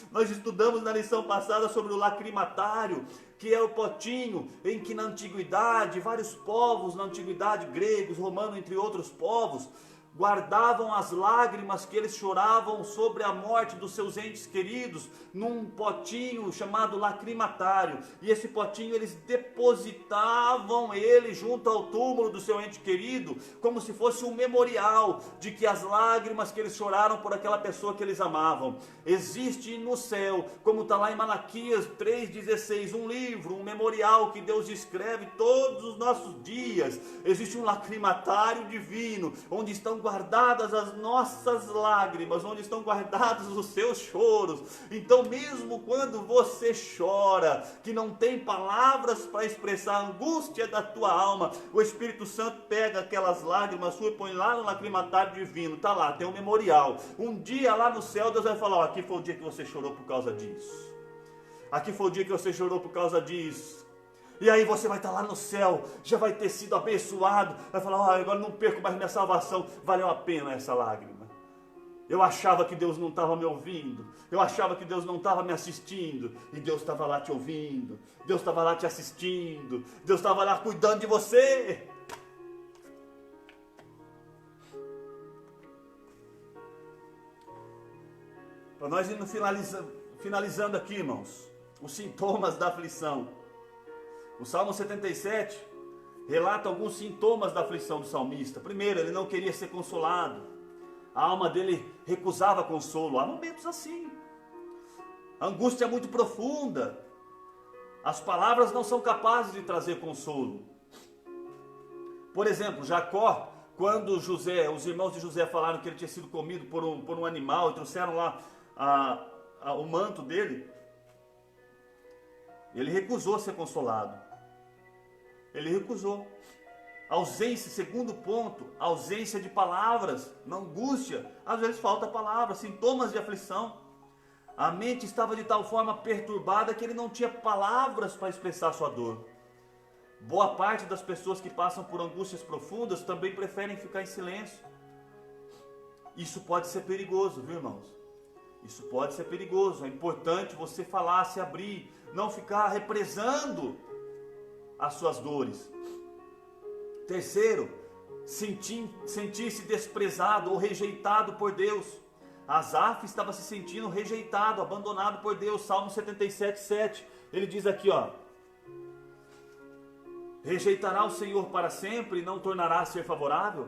Nós estudamos na lição passada sobre o lacrimatário, que é o potinho em que na antiguidade, vários povos na antiguidade, gregos, romanos, entre outros povos, guardavam as lágrimas que eles choravam sobre a morte dos seus entes queridos num potinho chamado lacrimatário, e esse potinho eles depositavam ele junto ao túmulo do seu ente querido, como se fosse um memorial de que as lágrimas que eles choraram por aquela pessoa que eles amavam. Existe no céu, como está lá em Malaquias 3,16, um livro, um memorial que Deus escreve todos os nossos dias. Existe um lacrimatário divino, onde estão guardadas as nossas lágrimas, onde estão guardados os seus choros. Então, mesmo quando você chora, que não tem palavras para expressar a angústia da tua alma, o Espírito Santo pega aquelas lágrimas suas e põe lá no lacrimatário divino. Está lá, tem um memorial. Um dia lá no céu Deus vai falar: ó, aqui foi o dia que você chorou por causa disso, aqui foi o dia que você chorou por causa disso. E aí você vai estar lá no céu, já vai ter sido abençoado, vai falar: agora não perco mais minha salvação, valeu a pena essa lágrima. Eu achava que Deus não estava me ouvindo, eu achava que Deus não estava me assistindo, e Deus estava lá te ouvindo, Deus estava lá te assistindo, Deus estava lá cuidando de você. Para nós irmos finalizando aqui, irmãos, os sintomas da aflição. O Salmo 77 relata alguns sintomas da aflição do salmista. Primeiro, ele não queria ser consolado. A alma dele recusava consolo. Há momentos assim. A angústia é muito profunda. As palavras não são capazes de trazer consolo. Por exemplo, Jacó, quando os irmãos de José falaram que ele tinha sido comido por um animal e trouxeram lá o manto dele, ele recusou ser consolado. Ele recusou. Ausência, segundo ponto, ausência de palavras. Na angústia, às vezes falta palavras, sintomas de aflição. A mente estava de tal forma perturbada que ele não tinha palavras para expressar sua dor. Boa parte das pessoas que passam por angústias profundas também preferem ficar em silêncio. Isso pode ser perigoso, viu, irmãos? Isso pode ser perigoso. É importante você falar, se abrir, não ficar represando as suas dores. Terceiro, sentir-se desprezado ou rejeitado por Deus. Asaf estava se sentindo rejeitado, abandonado por Deus. Salmo 77:7, ele diz aqui, ó: rejeitará o Senhor para sempre e não tornará a ser favorável?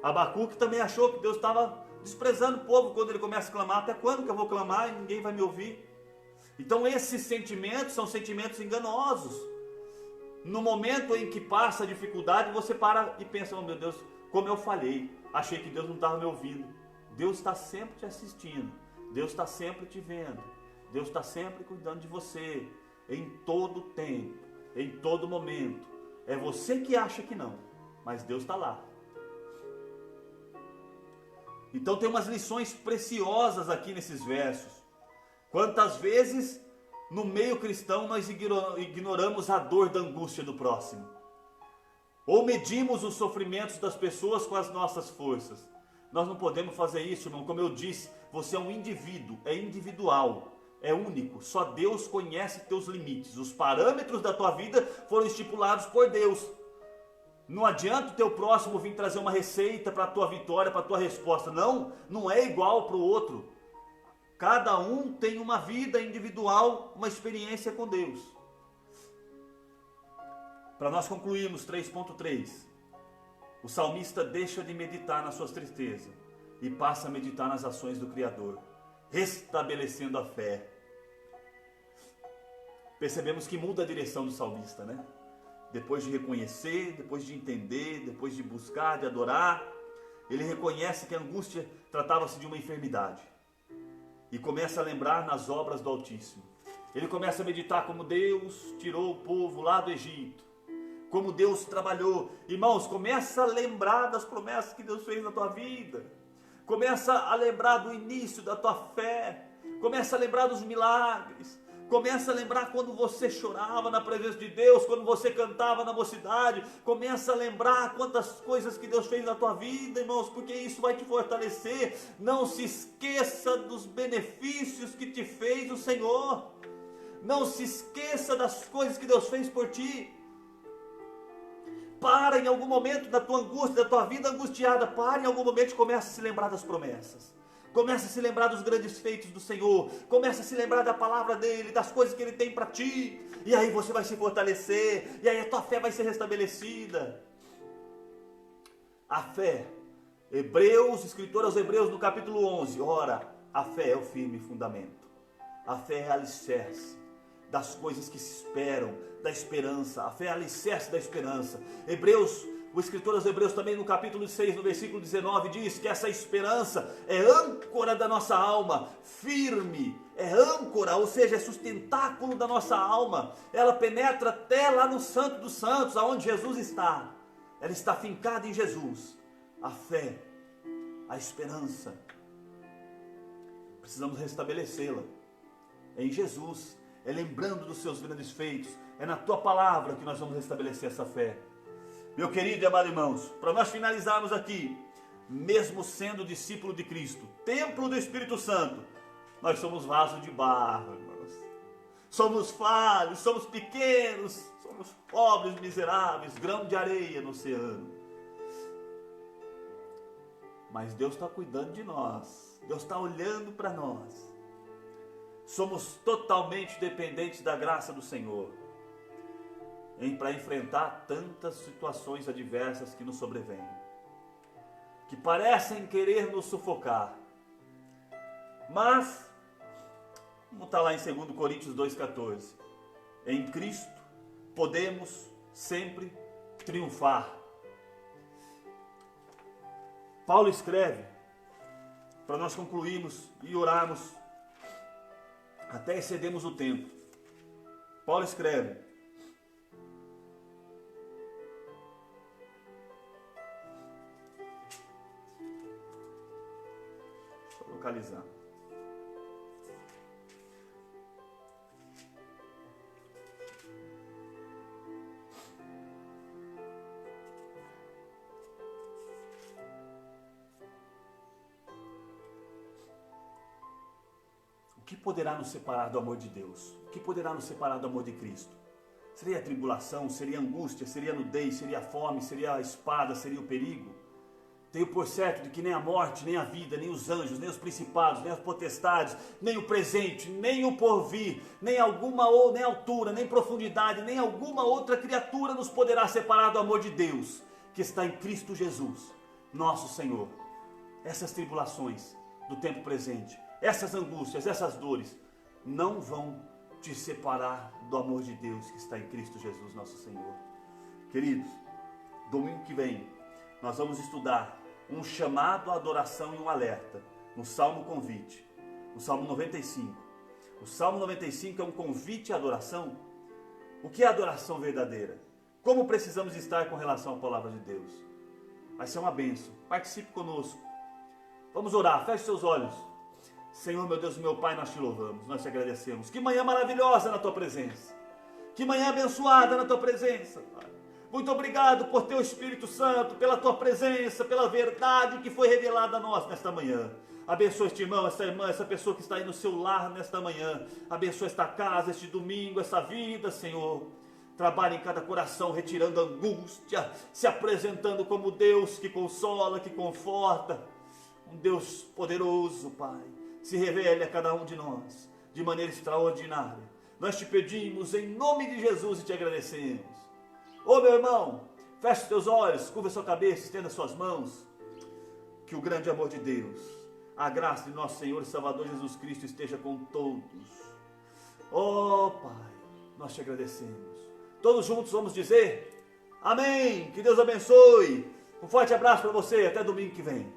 Abacuque também achou que Deus estava desprezando o povo quando ele começa a clamar. Até quando que eu vou clamar e ninguém vai me ouvir? Então esses sentimentos são sentimentos enganosos. No momento em que passa a dificuldade, você para e pensa: oh meu Deus, como eu falhei, achei que Deus não estava me ouvindo. Deus está sempre te assistindo, Deus está sempre te vendo, Deus está sempre cuidando de você, em todo tempo, em todo momento. É você que acha que não, mas Deus está lá. Então tem umas lições preciosas aqui nesses versos. Quantas vezes no meio cristão nós ignoramos a dor da angústia do próximo, ou medimos os sofrimentos das pessoas com as nossas forças. Nós não podemos fazer isso, irmão. Como eu disse, você é um indivíduo, é individual, é único. Só Deus conhece teus limites. Os parâmetros da tua vida foram estipulados por Deus. Não adianta o teu próximo vir trazer uma receita para a tua vitória, para a tua resposta. Não é igual para o outro. Cada um tem uma vida individual, uma experiência com Deus. Para nós concluirmos 3.3, o salmista deixa de meditar nas suas tristezas e passa a meditar nas ações do Criador, restabelecendo a fé. Percebemos que muda a direção do salmista, né? Depois de reconhecer, depois de entender, depois de buscar, de adorar, ele reconhece que a angústia tratava-se de uma enfermidade. E começa a lembrar nas obras do Altíssimo. Ele começa a meditar como Deus tirou o povo lá do Egito, como Deus trabalhou. Irmãos, começa a lembrar das promessas que Deus fez na tua vida. Começa a lembrar do início da tua fé. Começa a lembrar dos milagres. Começa a lembrar quando você chorava na presença de Deus, quando você cantava na mocidade. Começa a lembrar quantas coisas que Deus fez na tua vida, irmãos, porque isso vai te fortalecer. Não se esqueça dos benefícios que te fez o Senhor. Não se esqueça das coisas que Deus fez por ti. Para em algum momento da tua angústia, da tua vida angustiada, para em algum momento e comece a se lembrar das promessas. Comece a se lembrar dos grandes feitos do Senhor. Comece a se lembrar da palavra dEle, das coisas que Ele tem para ti. E aí você vai se fortalecer. E aí a tua fé vai ser restabelecida. A fé. Escritor aos Hebreus no capítulo 11. Ora, a fé é o firme fundamento. A fé é alicerce das coisas que se esperam, da esperança. A fé é alicerce da esperança. O escritor aos Hebreus também no capítulo 6, no versículo 19, diz que essa esperança é âncora da nossa alma, firme, é âncora, ou seja, é sustentáculo da nossa alma. Ela penetra até lá no Santo dos Santos, aonde Jesus está. Ela está fincada em Jesus. A fé, a esperança, precisamos restabelecê-la em Jesus. É lembrando dos seus grandes feitos. É na tua palavra que nós vamos restabelecer essa fé. Meu querido e amado irmãos, para nós finalizarmos aqui, mesmo sendo discípulo de Cristo, templo do Espírito Santo, nós somos vaso de barro, irmãos. Somos falhos, somos pequenos, somos pobres, miseráveis, grão de areia no oceano. Mas Deus está cuidando de nós, Deus está olhando para nós. Somos totalmente dependentes da graça do Senhor para enfrentar tantas situações adversas que nos sobrevêm, que parecem querer nos sufocar. Mas, como está lá em 2 Coríntios 2,14, em Cristo podemos sempre triunfar. Paulo escreve, para nós concluirmos e orarmos, até excedemos o tempo. Paulo escreve, localizar. O que poderá nos separar do amor de Deus? O que poderá nos separar do amor de Cristo? Seria a tribulação, seria a angústia, seria a nudez, seria a fome, seria a espada, seria o perigo? Tenho por certo de que nem a morte, nem a vida, nem os anjos, nem os principados, nem as potestades, nem o presente, nem o porvir, nem nem altura, nem profundidade, nem alguma outra criatura nos poderá separar do amor de Deus, que está em Cristo Jesus, nosso Senhor. Essas tribulações do tempo presente, essas angústias, essas dores, não vão te separar do amor de Deus que está em Cristo Jesus, nosso Senhor. Queridos, domingo que vem, nós vamos estudar um chamado à adoração e um alerta no Salmo Convite, no Salmo 95. O Salmo 95 é um convite à adoração. O que é adoração verdadeira? Como precisamos estar com relação à palavra de Deus? Vai ser uma bênção. Participe conosco. Vamos orar. Feche seus olhos. Senhor, meu Deus e meu Pai, nós te louvamos, nós te agradecemos. Que manhã maravilhosa na tua presença. Que manhã abençoada na tua presença, Pai. Muito obrigado por teu Espírito Santo, pela tua presença, pela verdade que foi revelada a nós nesta manhã. Abençoa este irmão, essa irmã, essa pessoa que está aí no seu lar nesta manhã. Abençoa esta casa, este domingo, essa vida, Senhor. Trabalhe em cada coração, retirando a angústia, se apresentando como Deus que consola, que conforta. Um Deus poderoso, Pai. Se revele a cada um de nós, de maneira extraordinária. Nós te pedimos em nome de Jesus e te agradecemos. Ô meu irmão, feche os teus olhos, curva a sua cabeça, estenda as suas mãos. Que o grande amor de Deus, a graça de nosso Senhor e Salvador Jesus Cristo esteja com todos. Ó Pai, nós te agradecemos. Todos juntos vamos dizer amém. Que Deus abençoe. Um forte abraço para você, até domingo que vem.